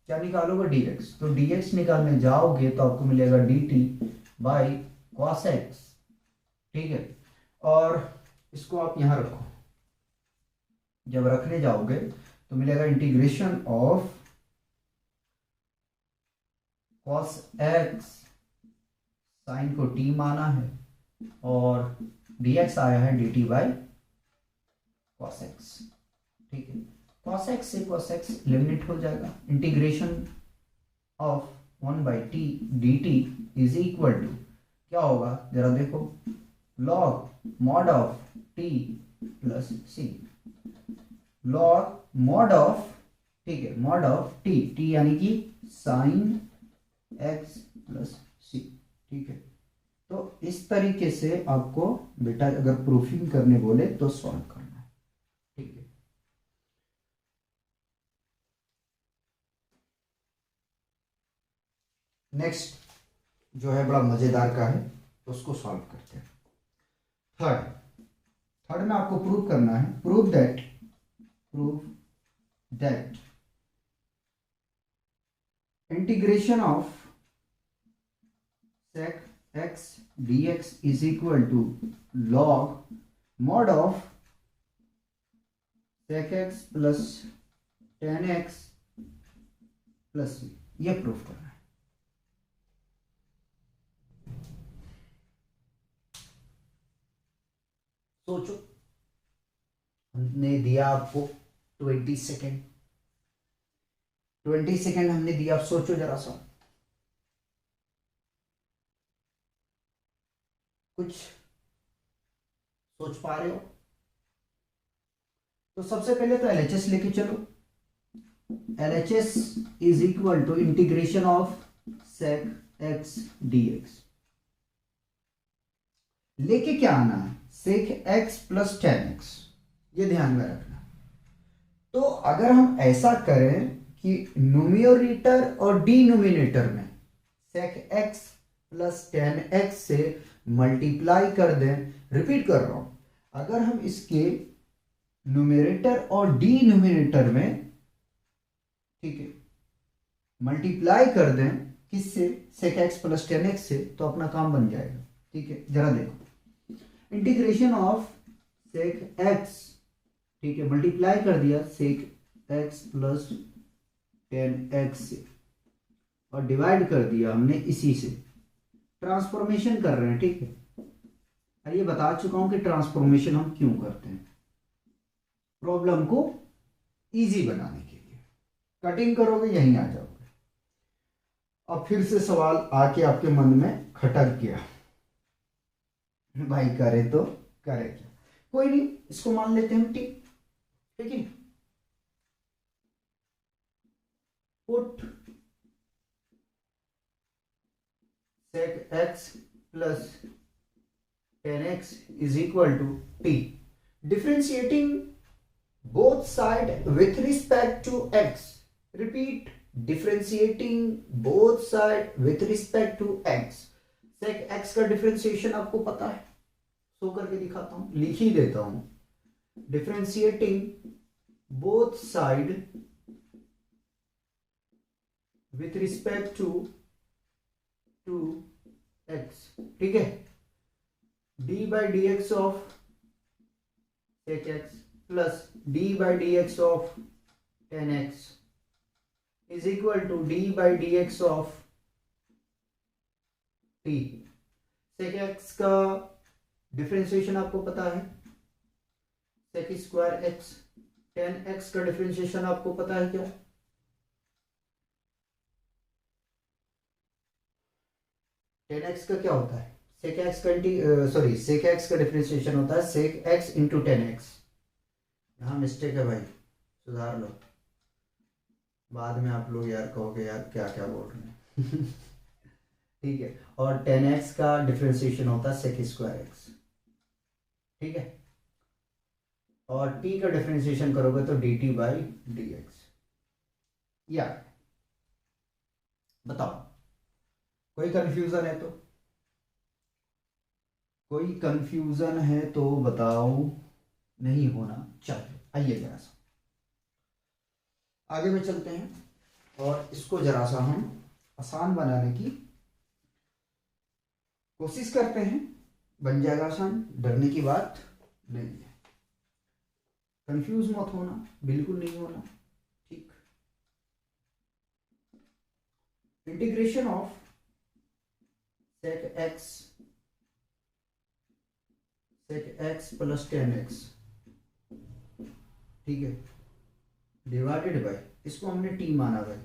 क्या निकालोगे, dx, तो dx निकालने जाओगे तो आपको मिलेगा dt बाई cos x, ठीक है। और इसको आप यहां रखो, जब रखने जाओगे तो मिलेगा integration of cos x, sine को t माना है, और dx आया है dt बाई cos x, ठीक है। cos x से cos x एलिमिनेट हो जाएगा, integration of 1 by t dt is equal to क्या होगा, जरा देखो, log mod of t plus C, log mod of, ठीक है, मॉड ऑफ t यानी कि साइन x प्लस सी, ठीक है। तो इस तरीके से आपको बेटा अगर प्रूफिंग करने बोले तो सॉल्व करना है, ठीक है। नेक्स्ट जो है बड़ा मजेदार का है, तो उसको सॉल्व करते हैं। थर्ड में आपको प्रूव करना है, prove that integration of sec x dx is equal to log mod of sec x plus tan x plus c, ये प्रूफ करना है। सोचो, हमने दिया आपको 20 सेकेंड, 20 सेकेंड हमने दिया, आप सोचो जरा सा, कुछ सोच पा रहे हो? तो सबसे पहले तो LHS लेके चलो, LHS is equal to integration of sec x dx, लेके क्या आना है, sec x plus tan x, ये ध्यान में रखना। तो अगर हम ऐसा करें कि न्यूमरेटर और डिनोमिनेटर में sec x plus tan x से मल्टीप्लाई कर दें, रिपीट कर रहा हूं, अगर हम इसके न्यूमरेटर और डिनोमिनेटर में, ठीक है, मल्टीप्लाई कर दें किससे, sec x plus tan x से, तो अपना काम बन जाएगा, ठीक है। जरा देखो, इंटीग्रेशन ऑफ sec x, ठीक है, मल्टीप्लाई कर दिया sec x plus tan x से, और डिवाइड कर दिया हमने इसी से, ट्रांसफॉर्मेशन कर रहे हैं, ठीक है। ये बता चुका हूं कि ट्रांसफॉर्मेशन हम क्यों करते हैं, प्रॉब्लम को इजी बनाने के लिए। कटिंग करोगे यहीं आ जाओगे। अब फिर से सवाल आके आपके मन में खटक गया, भाई करे तो करे क्या। कोई नहीं, इसको मान लेते हैं टी, ठीक है। Put sec x plus tan x is equal to t. Differentiating both side with respect to x. Repeat, differentiating both side with respect to x. sec x का डिफरेंशिएशन आपको पता है, शो करके दिखाता हूं, लिख ही देता हूं। Differentiating both side with respect to x, ठीक है। d by dx of sec x plus d by dx of tan x is equal to d by dx of t. sec x का डिफरेंशिएशन आपको पता है, sec square x। tan x का differentiation आपको पता है क्या? tan x का क्या होता है? sec x का sec x का डिफरेंशिएशन होता है sec x into tan x। यहाँ मिस्टेक है भाई, सुधार लो, बाद में आप लोग यार कहोगे यार क्या क्या बोल रहे हैं। ठीक है, और tan x का डिफरेंशिएशन होता है sec स्क्वायर x, ठीक है। और t का डिफरेंशिएशन करोगे तो dt बाई dx। या बताओ, कोई कंफ्यूजन है तो, कोई कंफ्यूजन है तो बताओ, नहीं होना चाहिए। आइए जरा सा आगे में चलते हैं और इसको जरा सा हम आसान बनाने की कोशिश करते हैं। बन जाएगा आसान, डरने की बात नहीं है। कंफ्यूज मत होना, बिल्कुल नहीं होना, ठीक। Integration of sec x plus tan x, ठीक है, डिवाइडेड बाय, इसको हमने t माना भाई,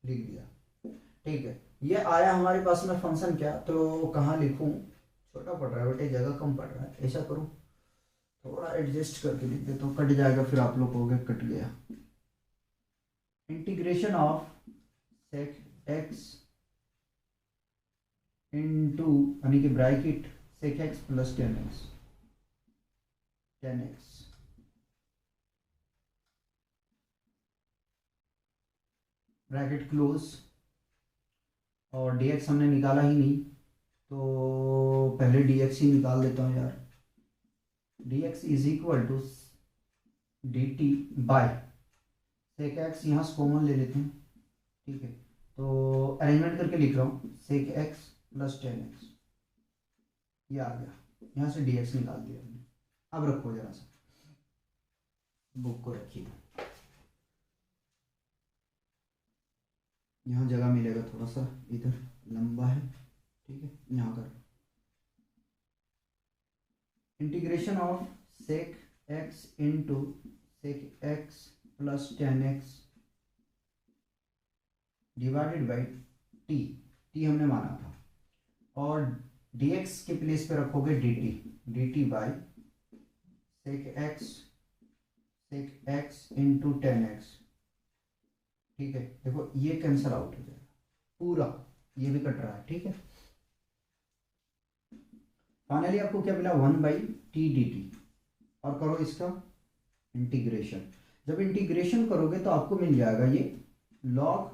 लिख दिया, ठीक है। ये आया हमारे पास में फंक्शन क्या, तो कहाँ लिखूं, छोटा पड़ रहा है बेटे, जगह कम पड़ रहा है। ऐसा करूं, थोड़ा एडजस्ट करके लिख देता हूँ, कट जाएगा फिर आप लोग कहोगे कट गया। Integration of sec x into यानी कि bracket sec x plus tan x bracket close, और dx हमने निकाला ही नहीं तो पहले dx ही निकाल देता हूँ यार। dx is equal to dt by sec x, यहाँ से कॉमन ले लेते हैं, ठीक है। तो अरेंजमेंट करके लिख रहा हूँ sec x plus tan x, ये आ गया, यहाँ से dx निकाल दिया हमने। अब रखो जरा सा, बुक को रखिए, यहाँ जगह मिलेगा थोड़ा सा, इधर लंबा है, ठीक है, यहाँ कर। Integration of sec x into sec x plus tan x divided by t हमने माना था, और dx के प्लेस पे रखोगे dt by sec x into tan x, ठीक है। देखो ये कैंसल आउट हो जाएगा पूरा, ये भी कट रहा है, ठीक है। फाइनली आपको क्या मिला, 1/t dt, और करो इसका इंटीग्रेशन। जब इंटीग्रेशन करोगे तो आपको मिल जाएगा ये log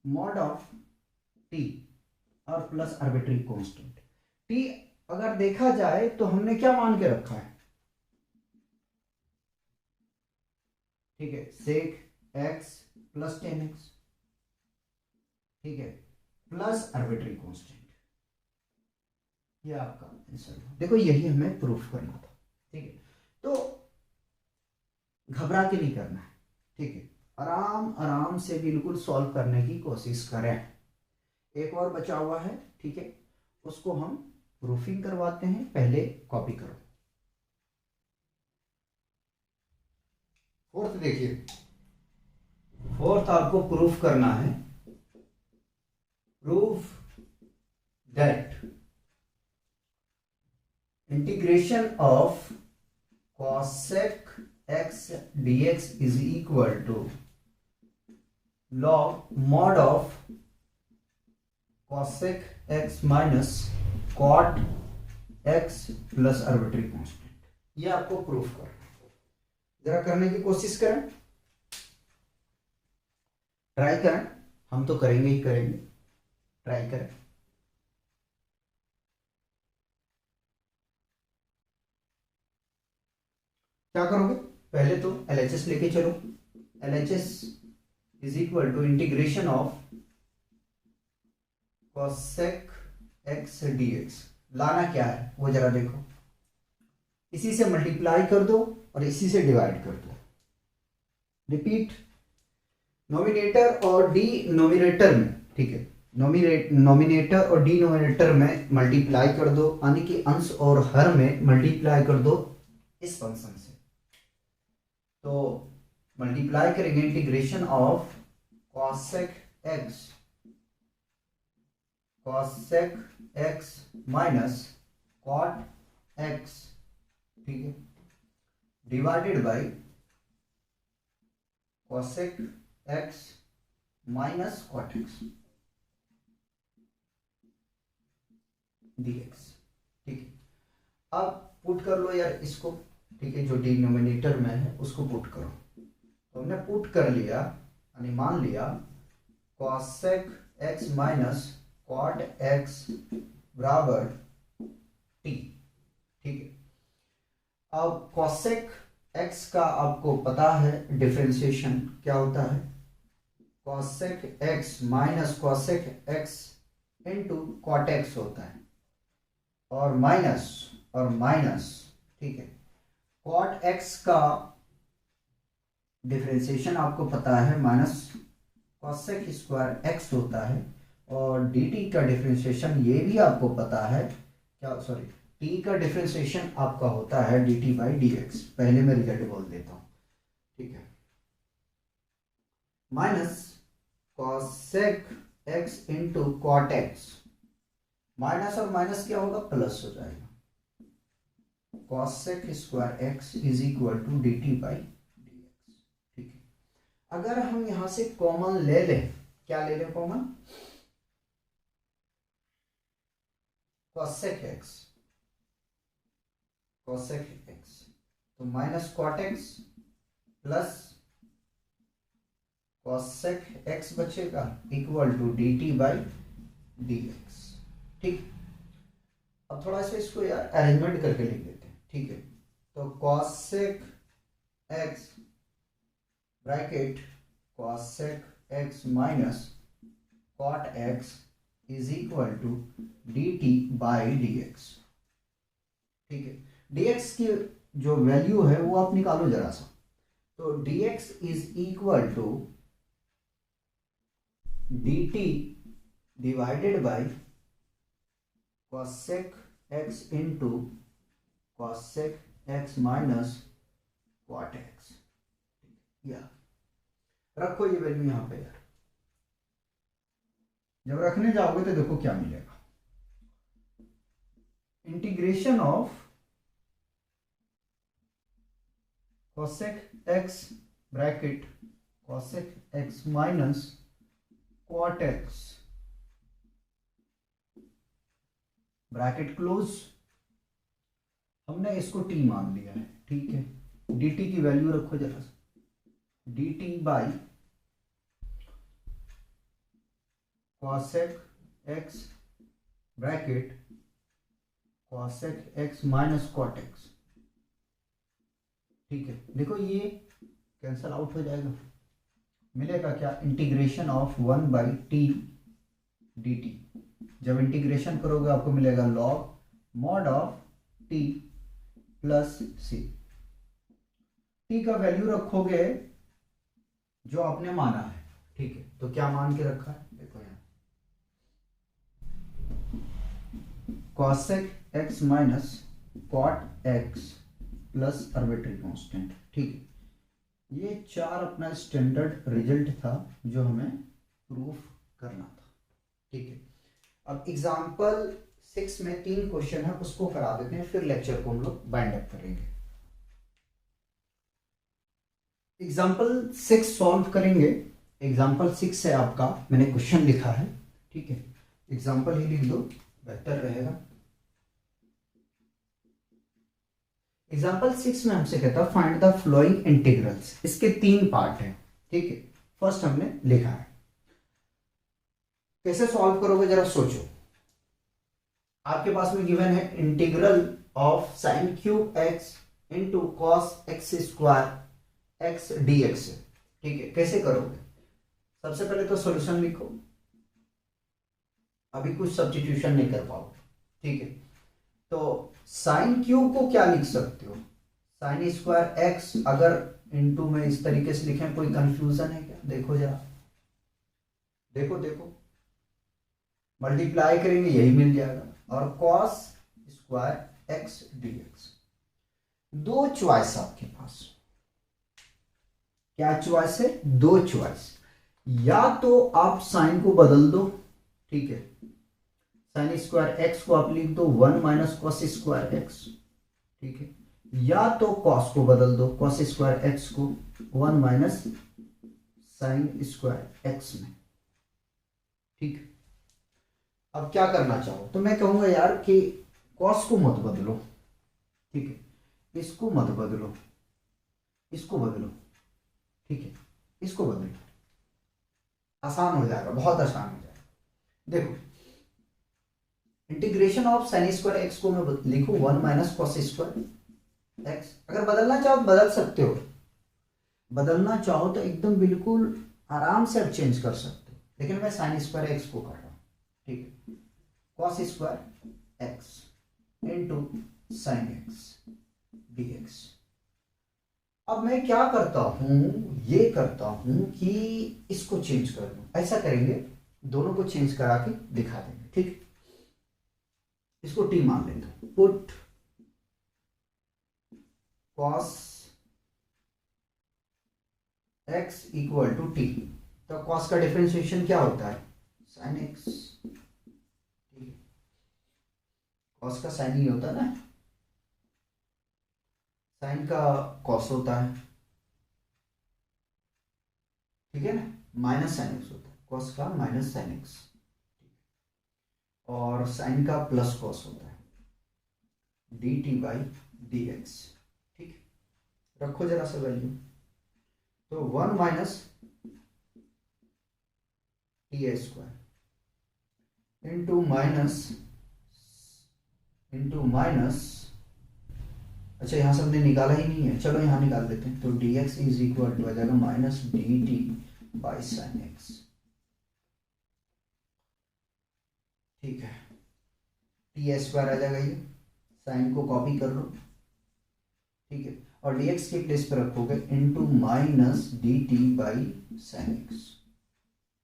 mod ऑफ t और प्लस आर्बिट्री कांस्टेंट। t अगर देखा जाए तो हमने क्या मान के रखा है, ठीक है, sec x plus tan x, ठीक है, प्लस आर्बिट्री कांस्टेंट, ये आपका आंसर। देखो यही हमें प्रूफ करना था, ठीक है। तो घबरा के नहीं करना है, ठीक है, आराम आराम से बिल्कुल सॉल्व करने की कोशिश करें। एक और बचा हुआ है, ठीक है, उसको हम प्रूफिंग करवाते हैं, पहले कॉपी करो। फोर्थ देखिए, फोर्थ आपको प्रूफ करना है, proof that integration of cosec x dx is equal to log mod of cosec x minus cot x plus arbitrary constant. ये आपको प्रूफ करना है, जरा करने की कोशिश करें, ट्राई करें, हम तो करेंगे ही करेंगे, ट्राई करें। क्या करोगे, पहले तो LHS लेके चलो, LHS is equal to integration of cosec x dx। लाना क्या है वो जरा देखो, इसी से मल्टीप्लाई कर दो और इसी से डिवाइड कर दो। रिपीट, नोमिनेटर और डिनोमिनेटर में, ठीक है, नोमिनेटर और डिनोमिनेटर में मल्टीप्लाई कर दो, यानी कि अंश और हर में मल्टीप्लाई कर दो इस फंक्शन से। तो मल्टीप्लाई करेंगे integration of cosec x minus cot x, ठीक है, divided by cosec x minus cot x dx, ठीक है। अब पुट कर लो यार इसको, ठीक है, जो डिनोमिनेटर में है उसको पुट करो। तो हमने पुट कर लिया, यानी मान लिया cosec x minus cot x बराबर t, ठीक है। अब cosec x का आपको पता है डिफरेंशिएशन क्या होता है, cosec x minus cosec x into cot x होता है, और माइनस, ठीक है, cot x का डिफरेंशिएशन आपको पता है माइनस cosec स्क्वायर x होता है, और dt का डिफरेंशिएशन ये भी आपको पता है, क्या, सॉरी, t का डिफरेंशिएशन आपका होता है dt बाई dx। पहले मैं रिजल्ट बोल देता हूँ, ठीक है, minus cosec x into cot x, minus और माइनस क्या होगा, प्लस हो जाएगा, cosec square x is equal to dt by dx, ठीक है। अगर हम यहां से कॉमन ले लें, क्या ले लें कॉमन, cosec x, तो minus cot x plus cosec x बचेगा equal to dt by dx, ठीक। अब थोड़ा सा इसको यार अरेंजमेंट करके लिख देते हैं, ठीक है। तो cosec x bracket cosec x minus cot x is equal to dt by dx, ठीक है। dx की जो वैल्यू है वो आप निकालो जरा सा, तो dx is equal to dt divided by cosec x into cosec x minus cot x, या रखो ये वैल्यू यहां पे यार, जब रखने जाओगे तो देखो क्या मिलेगा, integration of cosec x bracket cosec x minus cot x bracket close, हमने इसको t मान लिया है, ठीक है। dt की वैल्यू रखो जरा, dt by cosec x bracket cosec x minus cot x, ठीक है। देखो ये कैंसल आउट हो जाएगा, मिलेगा क्या, integration of 1 by t dt। जब इंटीग्रेशन करोगे आपको मिलेगा log mod of t plus C, t का वैल्यू रखोगे जो आपने माना है, ठीक है। तो क्या मान के रखा है, देखो यहाँ cosec x minus cot x plus arbitrary constant, ठीक है। ये 4 अपना स्टैंडर्ड रिजल्ट था जो हमें प्रूफ करना था। ठीक है, अब एग्जाम्पल 6 में 3 क्वेश्चन है, उसको करा देते हैं, फिर लेक्चर को हम लोग बाइंड अप करेंगे। एग्जाम्पल 6 सॉल्व करेंगे। एग्जाम्पल 6 है आपका, मैंने क्वेश्चन लिखा है। ठीक है, एग्जाम्पल ही लिख दो, बेहतर रहेगा। एग्जाम्पल 6 में हमसे कहता है फाइंड द फ्लोइंग इंटीग्रल्स। इसके 3 पार्ट हैं। ठीक है, फर्स्ट हमने लिखा है, कैसे सॉल्व करोगे जरा सोचो। आपके पास में गिवन है integral of sine cube x into cos x square x d x. ठीक है, कैसे करोगे? सबसे पहले तो सॉल्यूशन लिखो, अभी कुछ सब्स्टिट्यूशन नहीं कर पाओगे। ठीक है, तो साइन क्यूब को क्या लिख सकते हो? साइन स्क्वायर एक्स, अगर इंटू में इस तरीके से लिखें कोई कंफ्यूजन है क्या? देखो जरा, देखो देखो, मल्टीप्लाई करेंगे यही मिल जाएगा, और cos square x d x. दो चॉइस आपके पास, क्या चॉइस है? दो चॉइस, या तो आप साइन को बदल दो। ठीक है, साइन स्क्वायर एक्स को आप लिख दो 1 माइनस कॉस स्क्वायर एक्स। ठीक है, या तो कॉस को बदल दो, कॉस स्क्वायर एक्स को 1 माइनस साइन स्क्वायर एक्स में। ठीक है, अब क्या करना चाहो? तो मैं कहूंगा यार कि कॉस को मत बदलो। ठीक है, इसको मत बदलो, इसको बदलो। ठीक है, इसको बदलो, आसान हो जाएगा, बहुत आसान हो जाएगा। देखो, integration of sine square x को मैं लिखूं 1 माइनस कॉस स्क्वायर एक्स। अगर बदलना चाहो बदल सकते हो, बदलना चाहो तो एकदम बिल्कुल आराम से आप चेंज कर सकते हो, लेकिन मैं साइन स्क्वायर एक्स को कर रहा हूं। ठीक है, cos square x into sine x dx। अब मैं क्या करता हूं, ये करता हूं कि इसको चेंज कर दूं। ऐसा करेंगे, दोनों को चेंज करा के दिखा देंगे। ठीक, इसको टी मान लेंगे, put cos x equal to t. तो कॉस का डिफरेंशिएशन क्या होता है? Sine x. ठीक है, कॉस का साइन ही होता है ना, साइन का कॉस होता है। ठीक है ना, माइनस साइन एक्स होता है, कॉस का माइनस साइन एक्स, और साइन का प्लस कॉस होता है, D t by d x. ठीक, रखो जरा सा वैल्यू, तो 1 minus T square into minus, अच्छा यहां से हमने निकाला ही नहीं है, चलो यहां निकाल देते हैं। तो d x is equal to आ जाएगा minus d t by sine x. ठीक है, टी स्क्वायर आ जाएगा, ये साइन को कॉपी कर लो। ठीक है, और dx के प्लेस पर रखोगे into minus d t by sine x.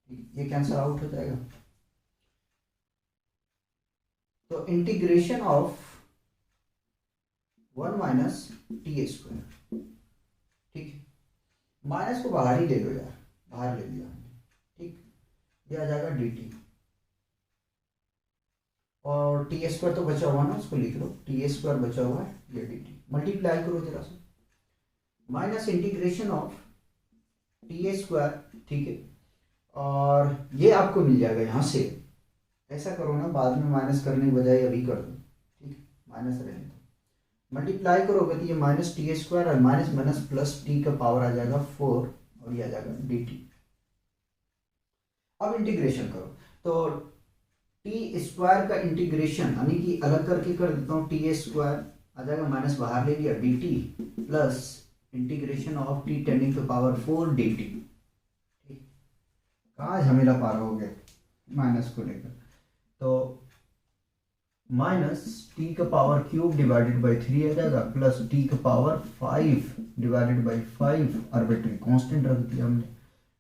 ये कैंसल आउट हो जाएगा। तो integration of 1 minus T square. ठीक है, माइनस को बाहर ही ले लो यार, बाहर ले लिया हमने। ठीक, ये आ जाएगा डी टी, और टी स्क्वायर तो बचा हुआ ना, उसको लिख लो, टी स्क्वायर बचा हुआ है, ये डी टी। मल्टीप्लाई करो जरा सा, minus integration of T square. ठीक है, और ये आपको मिल जाएगा यहाँ से। ऐसा करो ना, बाद में माइनस करने के बजाय अभी कर दो। ठीक है, माइनस रहने दो, मल्टीप्लाई करोगे तो ये माइनस टी स्क्वायर और माइनस माइनस प्लस टी का पावर आ जाएगा 4, और ये आ जाएगा डी टी। अब इंटीग्रेशन करो, तो टी स्क्वायर का इंटीग्रेशन यानी कि अलग करके कर देता हूँ, टी स्क्वायर आ जाएगा, माइनस बाहर ले लिया, d t plus integration of t tending to power 4 d t. कहाँ झमेला पार हो गए माइनस को लेकर। तो माइनस टी का पावर क्यूब डिवाइडेड बाई 3 आ जाएगा, प्लस टी का power 5 divided by 5, arbitrary constant रख दिया हमने।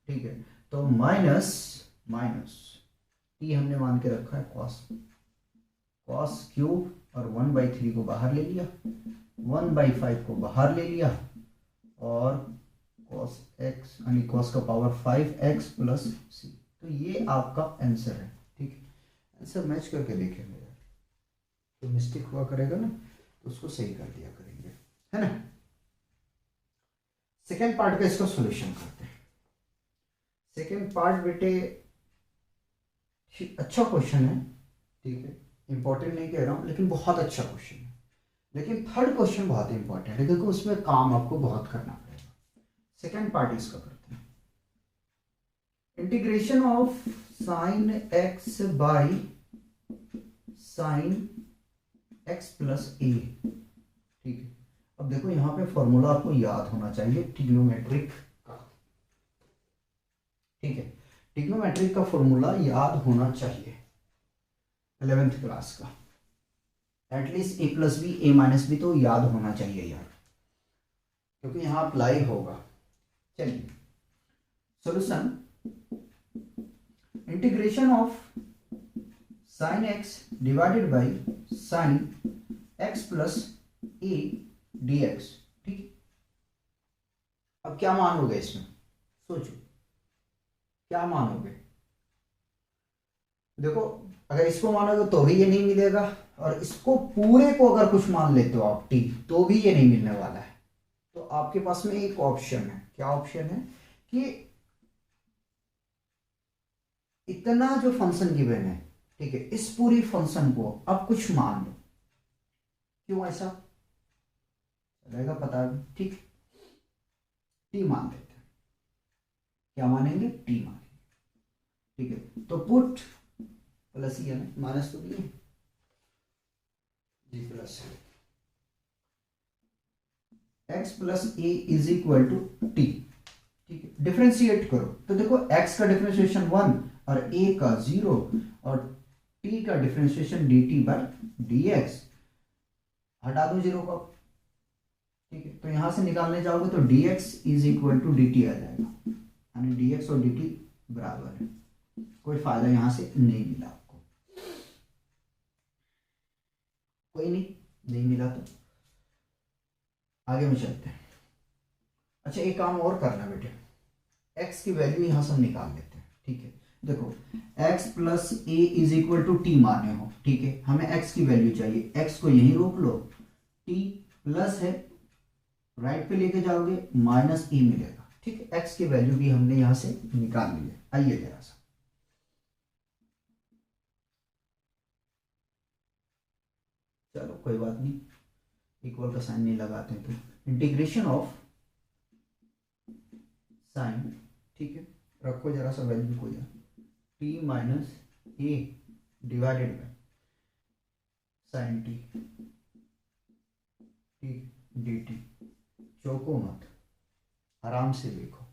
ठीक है, तो माइनस टी हमने मान के रखा है कॉस क्यूब, और 1/3 को बाहर ले लिया, 1/5 को बाहर ले लिया, और कॉस एक्स यानी कॉस का पावर 5x प्लस सी। तो ये आपका आंसर है। ठीक है, आंसर मैच करके देखेंगे यार, तो मिस्टेक हुआ करेगा ना तो उसको सही कर दिया करेंगे, है ना। सेकेंड पार्ट का इसका सॉल्यूशन करते हैं। सेकेंड पार्ट बेटे अच्छा क्वेश्चन है, ठीक है, इंपॉर्टेंट नहीं कह रहा हूं लेकिन बहुत अच्छा क्वेश्चन है। लेकिन थर्ड क्वेश्चन बहुत इंपॉर्टेंट है क्योंकि उसमें काम आपको बहुत करना पड़ेगा। सेकेंड पार्ट इसका करते हैं। Integration of sine x by sine x plus a. ठीक है, अब देखो यहां पे फॉर्मूला आपको याद होना चाहिए ट्रिग्नोमेट्रिक का। ठीक है, ट्रिग्नोमेट्रिक का फॉर्मूला याद होना चाहिए 11th क्लास का। एटलीस्ट ए प्लस बी ए माइनस बी तो याद होना चाहिए यार, क्योंकि यहां अप्लाई होगा। चलिए solution, integration of sine x divided by sine x plus A D x. ठीक, अब क्या मानोगे इसमें, सोचो क्या मानोगे। देखो अगर इसको मानोगे तो भी ये नहीं मिलेगा, और इसको पूरे को अगर कुछ मान लेते हो आप टी, तो भी ये नहीं मिलने वाला है। तो आपके पास में एक ऑप्शन है, क्या ऑप्शन है कि इतना जो फंक्शन गिवन है, ठीक है, इस पूरी फंक्शन को अब कुछ मान लो। क्यों ऐसा रहेगा पता है, ठीक, टी मान देते हैं। क्या मानेंगे, टी मानेंगे। ठीक है, तो पुट प्लस ही है ना, माइनस तो नहीं है जी, plus x plus a is equal to t. ठीक है, डिफ्रेंशिएट करो तो देखो x का डिफ्रेंशिएशन 1 और a का 0 और t का डिफ्रेंशिएशन dt बाय dx। हटा दो 0 को। ठीक है, तो यहां से निकालने जाओगे तो dx is equal to dt आ जाएगा, यानी dx और dt बराबर है। कोई फायदा यहां से नहीं मिला आपको, कोई नहीं मिला तो आगे में चलते हैं। अच्छा एक काम और करना बेटे, x की वैल्यू यहां से हम निकाल लेते हैं। ठीक है, देखो x plus a is equal to t माने हो। ठीक है, हमें x की वैल्यू चाहिए, x को यहीं रोक लो, t प्लस है, राइट पे लेके जाओगे माइनस e मिलेगा। ठीक है, x की वैल्यू भी हमने यहां से निकाल ली है। आइए जरा सा, चलो कोई बात नहीं, इक्वल का साइन नहीं लगाते तो इंटीग्रेशन ऑफ साइन, ठीक है, रखो जरा सा वैल्यू को, यार T minus A divided by sine t, ठीक, डी टी। चौको मत, आराम से देखो।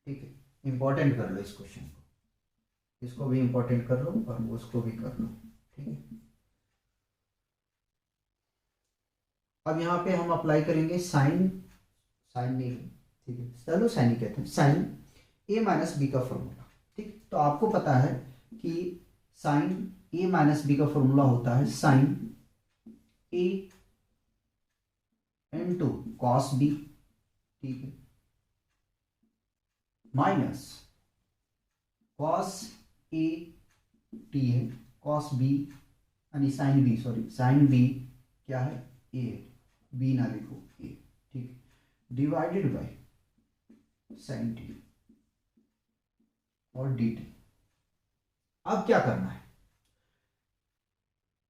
ठीक है, इंपॉर्टेंट कर लो इस क्वेश्चन को, इसको भी इंपॉर्टेंट कर लो और उसको भी कर लो। ठीक है, अब यहाँ पे हम अप्लाई करेंगे साइन, साइन नहीं, ठीक है, चलो साइन ही कहते हैं, साइन ए माइनस बी का फॉर्मूला। ठीक, तो आपको पता है कि साइन ए माइनस बी का फॉर्मूला होता है sine a into cos b, ठीक है, माइनस कॉस ए टी है, कॉस बी यानी sine b, sorry sine b क्या है, ए, बी ना लिखो ए, ठीक, डिवाइडेड बाय साइन टी और डी टी। अब क्या करना है,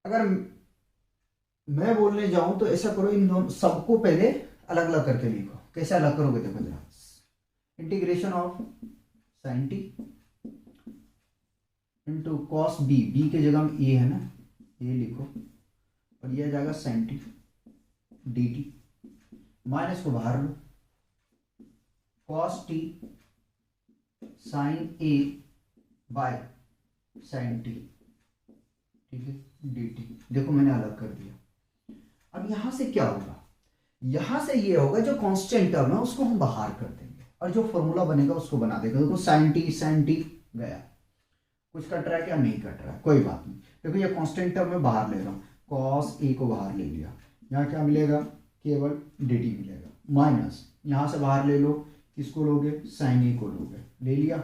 अगर मैं बोलने जाऊं तो ऐसा करो, इन दोनों सबको पहले अलग अलग करके लिखो। कैसे अलग करोगे देखो जरा, integration of sine t into cos b, b के जगह में ए है ना, ये लिखो, और ये आ जाएगा sine t d t, minus को बाहर लो, cos t sine a by sine t, ठीक है, डी टी। देखो मैंने अलग कर दिया। अब यहां से क्या होगा, यहां से ये होगा जो कांस्टेंट टर्म है उसको हम बाहर कर देंगे और जो फॉर्मूला बनेगा उसको बना देंगे। देखो साइन टी गया, कुछ कट रहा है क्या, नहीं कट रहा है, कोई बात नहीं। देखो ये कांस्टेंट टर्म मैं बाहर ले रहा हूँ, कॉस ए को बाहर ले लिया, यहाँ क्या मिलेगा, केवल डी टी मिलेगा, माइनस यहाँ से बाहर ले लो, किसको लोगे, साइन ए को लोगे, ले लिया,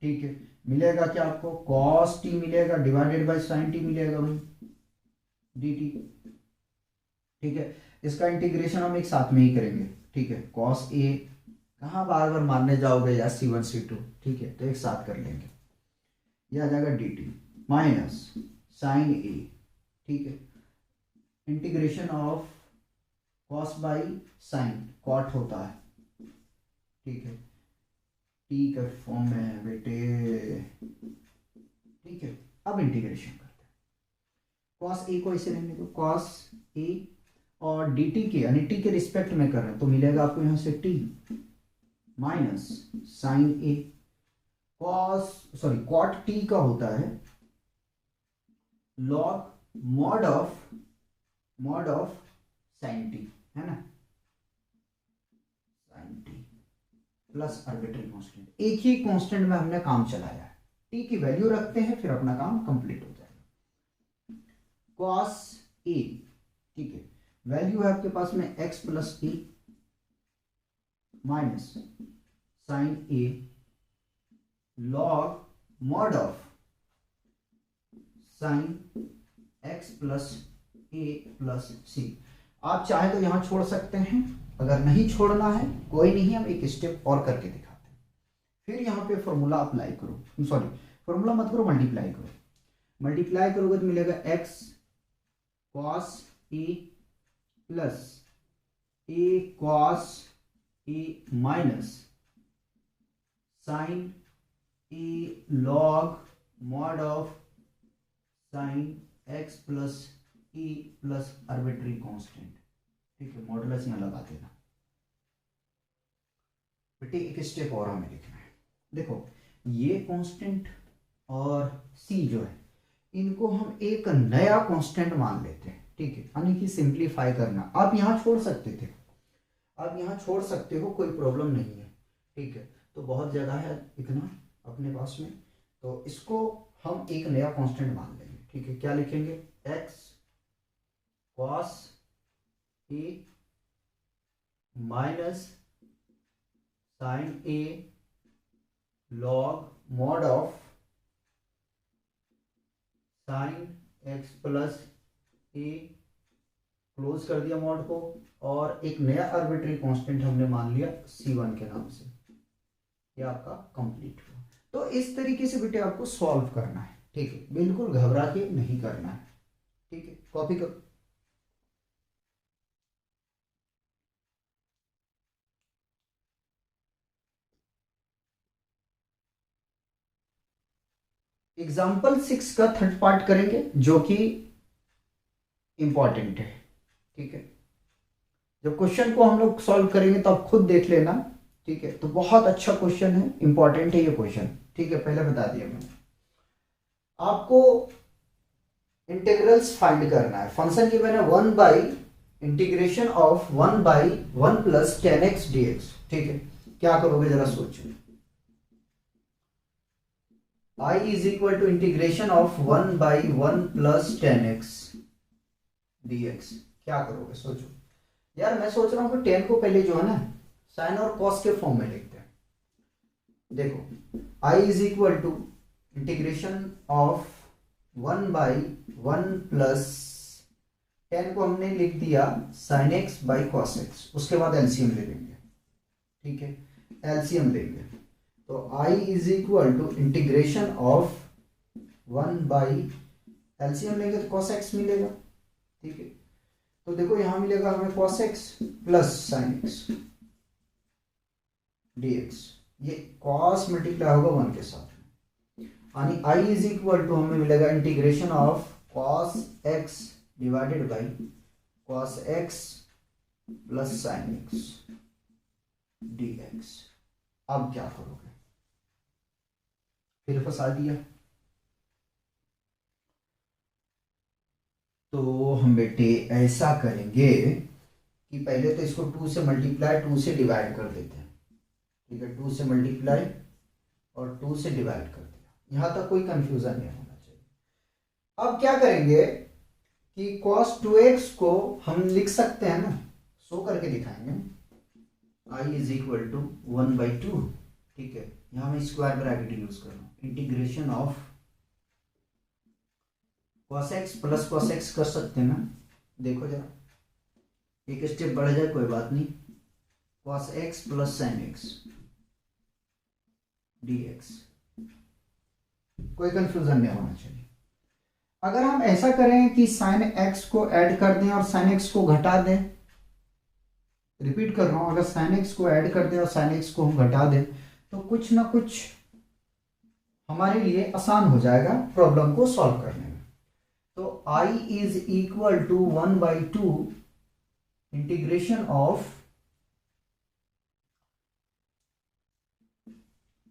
ठीक है। मिलेगा क्या आपको, कॉस टी मिलेगा डिवाइडेड बाय साइन टी मिलेगा भाई, डी टी, ठीक है। इसका इंटीग्रेशन हम एक साथ में ही करेंगे, ठीक है। कॉस ए कहाँ बार बार मारने जाओगे यार, C1 C2, ठीक है, तो एक साथ कर लेंगे। यह आ जाएगा d t minus sine a, ठीक है, integration of cos by sine, cot होता है, ठीक है, टी के फॉर्म में है बेटे, ठीक है। अब इंटीग्रेशन करते हैं, कॉस ए को इसे लेने दो, कॉस ए और डी टी के यानी टी के रिस्पेक्ट में कर रहे हैं, तो मिलेगा आपको यहां से t minus sine a, cot t का होता है log mod of sine t, है ना, sine t plus arbitrary constant, एक ही कांस्टेंट में हमने काम चलाया है, टी की वैल्यू रखते हैं फिर अपना काम कंप्लीट हो जाएगा। कॉस ए, ठीक है, वैल्यू है आपके पास में x plus a minus sine a log mod of sine x plus a plus c. आप चाहे तो यहां छोड़ सकते हैं, अगर नहीं छोड़ना है कोई नहीं, हम एक स्टेप और करके दिखाते हैं। फिर यहाँ पे फॉर्मूला अप्लाई करो, सॉरी फॉर्मूला मत करो, मल्टीप्लाई करो, मल्टीप्लाई करोगे तो मिलेगा x cos a plus a cos a minus sine a log mod of sine x plus a plus arbitrary constant, ठीक है, मॉडुलस यहाँ लगा देना बेटे। एक स्टेप और हमें लिखना है, देखो ये कांस्टेंट और c जो है इनको हम एक नया कांस्टेंट मान लेते हैं, ठीक है, यानी कि सिंप्लीफाई करना। आप यहाँ छोड़ सकते थे, आप यहाँ छोड़ सकते हो, कोई प्रॉब्लम नहीं है, ठीक है, तो बहुत ज़्यादा है इतना अपने पास में, तो इसको हम एक नया कांस्टेंट मान लेंगे, ठीक है। क्या लिखेंगे, x cos a minus sine a log mod of sine x plus a, close कर दिया मॉड को, और एक नया आर्बिट्री कांस्टेंट हमने मान लिया C1 के नाम से, ये आपका कंप्लीट हुआ। तो इस तरीके से बेटे आपको सॉल्व करना है, ठीक है, बिल्कुल घबरा के नहीं करना है, ठीक है। कॉपी करो, एग्जाम्पल 6 का थर्ड पार्ट करेंगे जो कि इंपॉर्टेंट है, ठीक है। जब क्वेश्चन को हम लोग सॉल्व करेंगे तो आप खुद देख लेना, ठीक है, तो बहुत अच्छा क्वेश्चन है, इंपॉर्टेंट है ये क्वेश्चन, ठीक है, पहले बता दिया मैंने। आपको इंटीग्रल्स फाइंड करना है, फंक्शन गिवन है 1 by integration of 1 by 1 plus 10x dx, ठीक है। क्या करोगे जरा सोचो, I is equal to integration of 1 by 1 plus 10x dx, क्या करोगे सोचो यार। मैं सोच रहा हूं कि 10 को पहले जो है ना साइन और कॉस के फॉर्म में लिखते हैं। देखो I is equal to integration of 1 by 1 plus 10 को हमने लिख दिया sine x by cos x, उसके बाद एलसीएम ले लेंगे, ठीक है, एलसीएम लेंगे तो I is equal to integration of 1 बाई, एलसीएम लेंगे तो कॉस x मिलेगा, ठीक है। तो देखो यहां मिलेगा हमें cos x plus sign x dx, ये कॉस मल्टीप्लाई होगा 1 के साथ, यानी I इज इक्वल टू हमें मिलेगा integration of cos x divided by cos x plus sign x dx। अब क्या करोगे, फिर फंसा दिया, तो हम बेटे ऐसा करेंगे कि पहले तो इसको 2 से मल्टीप्लाई 2 से डिवाइड कर देते हैं, ठीक है, 2 से मल्टीप्लाई और 2 से डिवाइड कर दिया, यहां तक कोई कंफ्यूजन नहीं होना चाहिए। अब क्या करेंगे कि cos 2x को हम लिख सकते हैं ना, शो करके दिखाएंगे, आई इज इक्वल टू 1/2, ठीक है। यहाँ मैं स्क्वायर ब्रैकेट यूज कर रहा हूँ। Integration of cos x plus cos x कर सकते हैं ना, देखो जरा, एक स्टेप बढ़ जाए कोई बात नहीं। cos x plus sin x dx, कोई कंफ्यूजन नहीं होना चाहिए। अगर हम ऐसा करें कि sin x को ऐड कर दें और sin x को घटा दें, रिपीट कर रहा हूं, अगर sin x को ऐड कर दें और sin x को हम घटा दें तो कुछ ना कुछ हमारे लिए आसान हो जाएगा प्रॉब्लम को सॉल्व करने में। तो I is equal to 1/2 integration of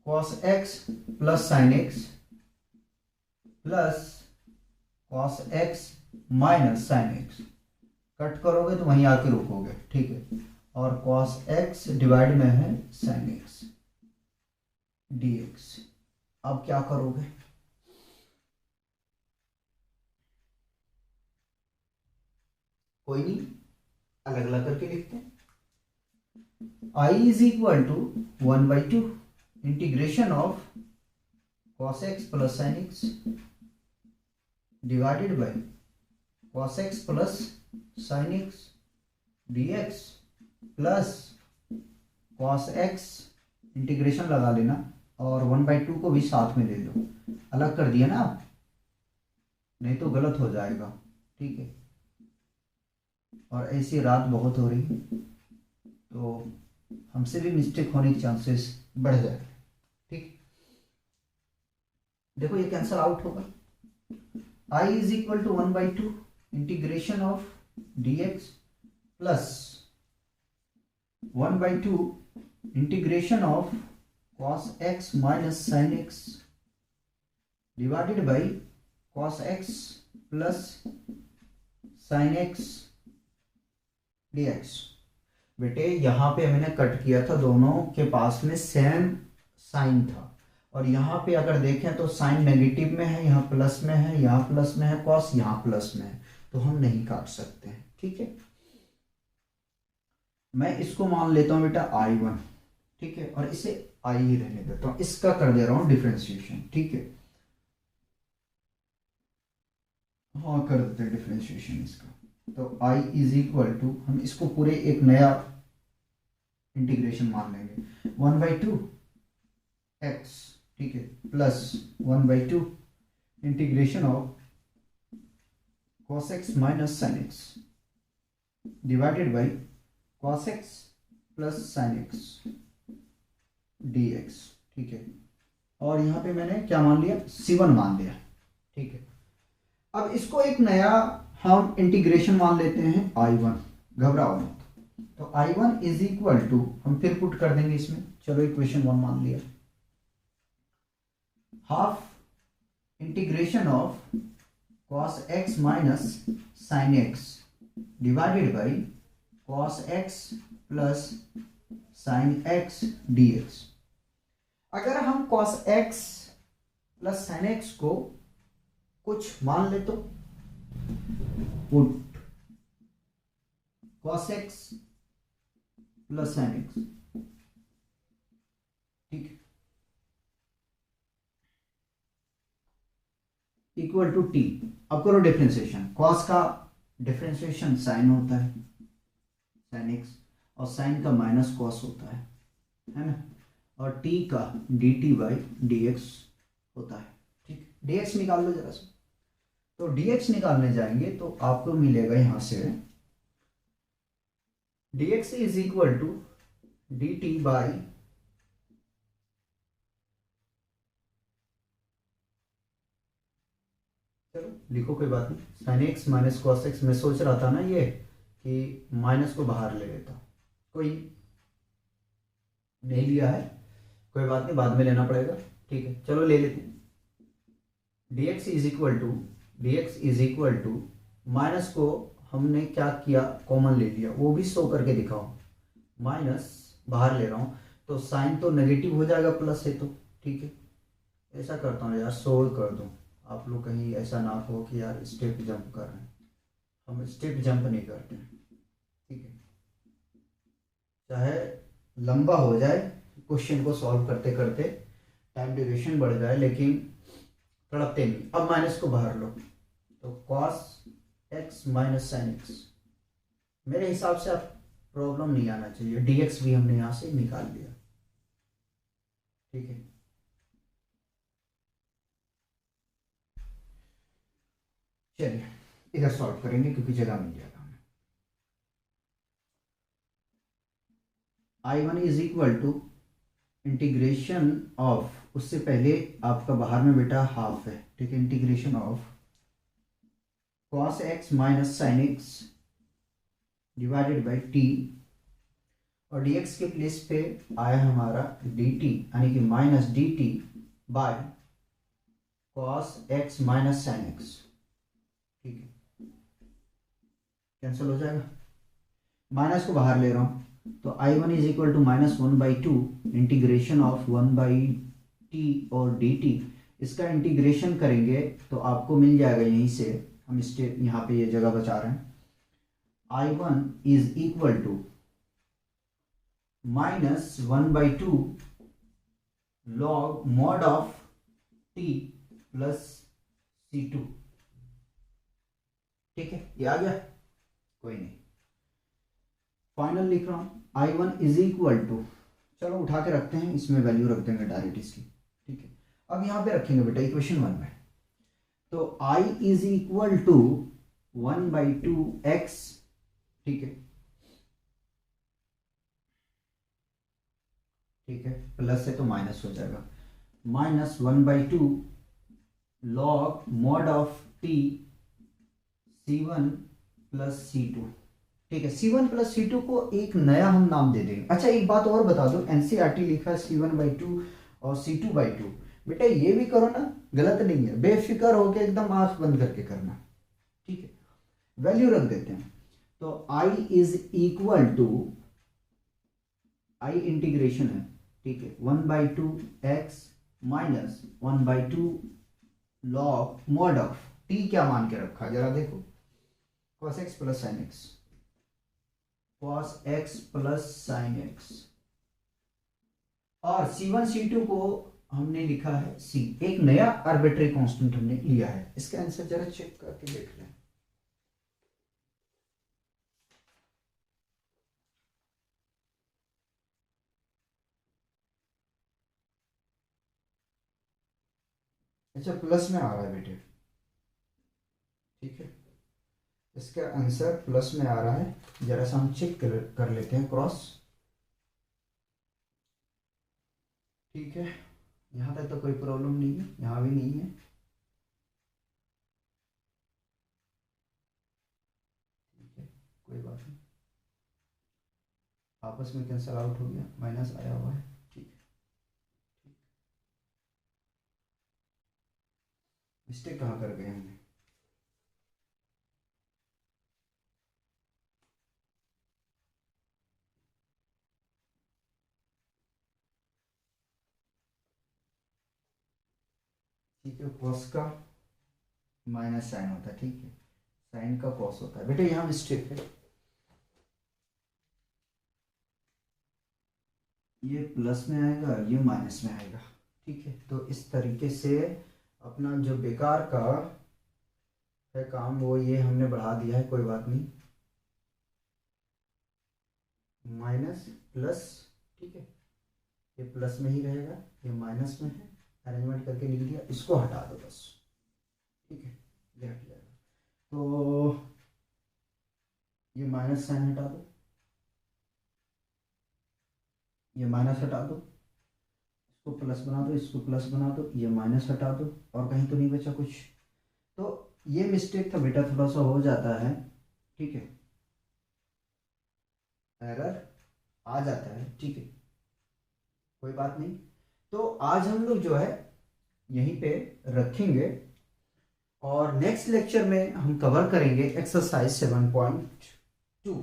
cos x plus sin x plus cos x minus sin x, cut करोगे तो वहीं आके रुकोगे, ठीक है। और cos x डिवाइड में है sin x dx। अब क्या करोगे, कोई नहीं, अलग अलग करके लिखते हैं। I is equal to 1/2 integration of cos x plus sin x divided by cos x plus sin x dx plus cos x, integration लगा लेना और 1/2 को भी साथ में ले लो, अलग कर दिया ना आप, नहीं तो गलत हो जाएगा, ठीक है। और ऐसी रात बहुत हो रही तो हमसे भी मिस्टेक होने के चांसेस बढ़ जाए, ठीक। देखो ये कैंसल आउट होगा। I is equal to 1/2 integration of dx plus 1/2 integration of cos x minus sin x divided by cos x plus sin x dx। बेटे यहाँ पे मैंने कट किया था, दोनों के पास में सेम साइन था, और यहाँ पे अगर देखें तो साइन नेगेटिव में है, यहाँ प्लस में है, यहाँ प्लस में है, कॉस यहाँ प्लस में है, तो हम नहीं काट सकते हैं, ठीक है। मैं इसको मान लेता हूँ बेटा I1, ठीक है, और इसे I ही रहने देता हूँ, इसका कर दे रहा हूँ डिफ्रेंशिएशन, ठीक है। हाँ कर देते हैं डिफ्रेंशिएशन इसका। तो I इज इक्वल टू, हम इसको पूरे एक नया इंटीग्रेशन मान लेंगे, 1/2 x, ठीक है, plus 1/2 integration of cos x minus sin x divided by cos x plus sin x dx, ठीक है। और यहाँ पे मैंने क्या मान लिया, C1 मान लिया, ठीक है। अब इसको एक नया हम इंटीग्रेशन मान लेते हैं I1, घबराओ मत। तो I1 इज इक्वल टू, हम फिर पुट कर देंगे इसमें, चलो इक्वेशन 1 मान लिया, half integration of cos x minus sin x divided by cos x plus sin x dx। अगर हम cos x plus sin x को कुछ मान ले तो put cos x plus sin x, ठीक, इक्वल टू t। अब करो डिफरेंशिएशन, cos का डिफरेंशिएशन sin होता है, sin x, और sin का माइनस cos होता है ना, और t का dt बाई dx होता है, ठीक। dx निकाल लो जरा सा। तो dx निकालने जाएंगे तो आपको मिलेगा यहां से dx is equal to dt by, चलो लिखो कोई बात नहीं, sin x minus cos x। मैं सोच रहा था ना ये कि माइनस को बाहर ले लेता, कोई नहीं लिया है, कोई बात नहीं, बाद में लेना पड़ेगा, ठीक है। चलो ले लेते हैं, dx is equal to minus को हमने क्या किया, कॉमन ले लिया, वो भी शो करके दिखाओ, माइनस बाहर ले रहा हूं तो साइन तो नेगेटिव हो जाएगा, प्लस है तो, ठीक है। ऐसा करता हूँ यार, शो कर दूं, आप लोग कहीं ऐसा ना हो कि यार स्टेप जंप कर रहे हैं, हम स्टेप जंप नहीं करते हैं, ठीक है। चाहे लंबा हो जाए, क्वेश्चन को सॉल्व करते करते टाइम ड्यूरेशन बढ़ जाए, लेकिन तड़पते नहीं। अब माइनस को बाहर लो, तो cos x minus sine x, मेरे हिसाब से आप प्रॉब्लम नहीं आना चाहिए। dx भी हमने यहां से निकाल लिया, ठीक है। चलिए इधर सॉल्व करेंगे क्योंकि जगह मिल जाएगा हमें। I1 is equal to integration of, उससे पहले आपका बाहर में बेटा हाफ है, ठीक है, integration of cos x minus sine x divided by t, और dx के प्लेस पे आया हमारा dt, यानी कि minus dt by cos x minus sine x, ठीक है, कैंसिल हो जाएगा। माइनस को बाहर ले रहा हूं, तो I1 is equal to minus 1/2 integration of 1/t और dt। इसका इंटीग्रेशन करेंगे तो आपको मिल जाएगा, यहीं से हम स्टेप यहाँ पे ये जगह बचा रहे हैं, I1 is equal to minus 1/2 log mod of t plus C2, ठीक है, ये आ गया, कोई नहीं। फाइनल लिख रहा हूं, I1 इज इक्वल टू, चलो उठा के रखते हैं, इसमें वैल्यू रख देंगे डायरेक्ट इसकी, ठीक है। अब यहां पे रखेंगे बेटा इक्वेशन 1 में, तो I is equal to 1/2x, ठीक है, ठीक है, प्लस है तो माइनस हो जाएगा, minus 1/2 log mod of t C1 plus C2, ठीक है। C1 प्लस C2 को एक नया हम नाम दे देंगे। अच्छा एक बात और बता दो, एनसीईआरटी लिखा है C1/2 और C2/2, बेटा ये भी करो ना, गलत नहीं है, बेफिक्र होके एकदम आंख बंद करके करना, ठीक है। वैल्यू रख देते हैं, तो I is equal to, I integration है, ठीक है, 1/2x minus 1/2 log mod of t, क्या मान के रखा जरा देखो, cos x plus sine x, cos x plus sine x, और C1 C2 को हमने लिखा है C, एक नया आर्बिट्री कांस्टेंट हमने लिया है। इसका आंसर जरा चेक करके देख लें। अच्छा प्लस में आ रहा है बेटे, ठीक है, इसका आंसर प्लस में आ रहा है, जरा सा हम चेक कर लेते हैं क्रॉस, ठीक है। यहां तक तो कोई प्रॉब्लम नहीं है, यहां भी नहीं है, ठीक है, कोई बात नहीं, आपस में कैंसल आउट हो गया, माइनस आया हुआ है, ठीक है, मिस्टेक कहाँ कर गए हमने, ठीक है, कॉस का माइनस साइन होता है, ठीक है, साइन का कॉस होता है, बेटे यहाँ मिस्टेक है, ये प्लस में आएगा, ये माइनस में आएगा, ठीक है। तो इस तरीके से अपना जो बेकार का है काम, वो ये हमने बढ़ा दिया है, कोई बात नहीं, माइनस प्लस, ठीक है, ये प्लस में ही रहेगा, ये माइनस में है, अरेंजमेंट करके लिख दिया, इसको हटा दो बस, ठीक है, ये हट जाएगा, तो ये माइनस साइन हटा दो, ये माइनस हटा दो, इसको प्लस बना दो, इसको प्लस बना दो, ये माइनस हटा दो, और कहीं तो नहीं बचा कुछ, तो ये मिस्टेक था बेटा, थोड़ा सा हो जाता है, ठीक है, एरर आ जाता है, ठीक है, कोई बात नहीं। तो आज हम लोग जो है यहीं पे रखेंगे, और नेक्स्ट लेक्चर में हम कवर करेंगे एक्सरसाइज 7.2,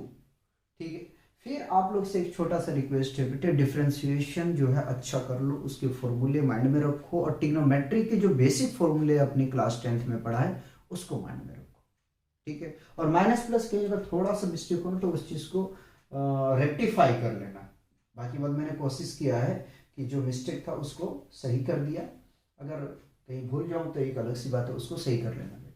ठीक है। फिर आप लोग से एक छोटा सा रिक्वेस्ट है बेटे, डिफरेंशिएशन जो है अच्छा कर लो, उसके फॉर्मूले माइंड में रखो, और ट्रिग्नोमेट्री के जो बेसिक फॉर्मूले अपनी क्लास 10th में पढ़ा है उसको माइंड में रखो, ठीक है। और माइनस प्लस के अगर थोड़ा सा मिस्टेक हो ना, तो उस चीज़ को रेक्टिफाई कर लेना, बाकी बात मैंने कोशिश किया है कि जो मिस्टेक था उसको सही कर दिया। अगर कहीं भूल जाऊँ तो एक अलग सी बात है, उसको सही कर लेना।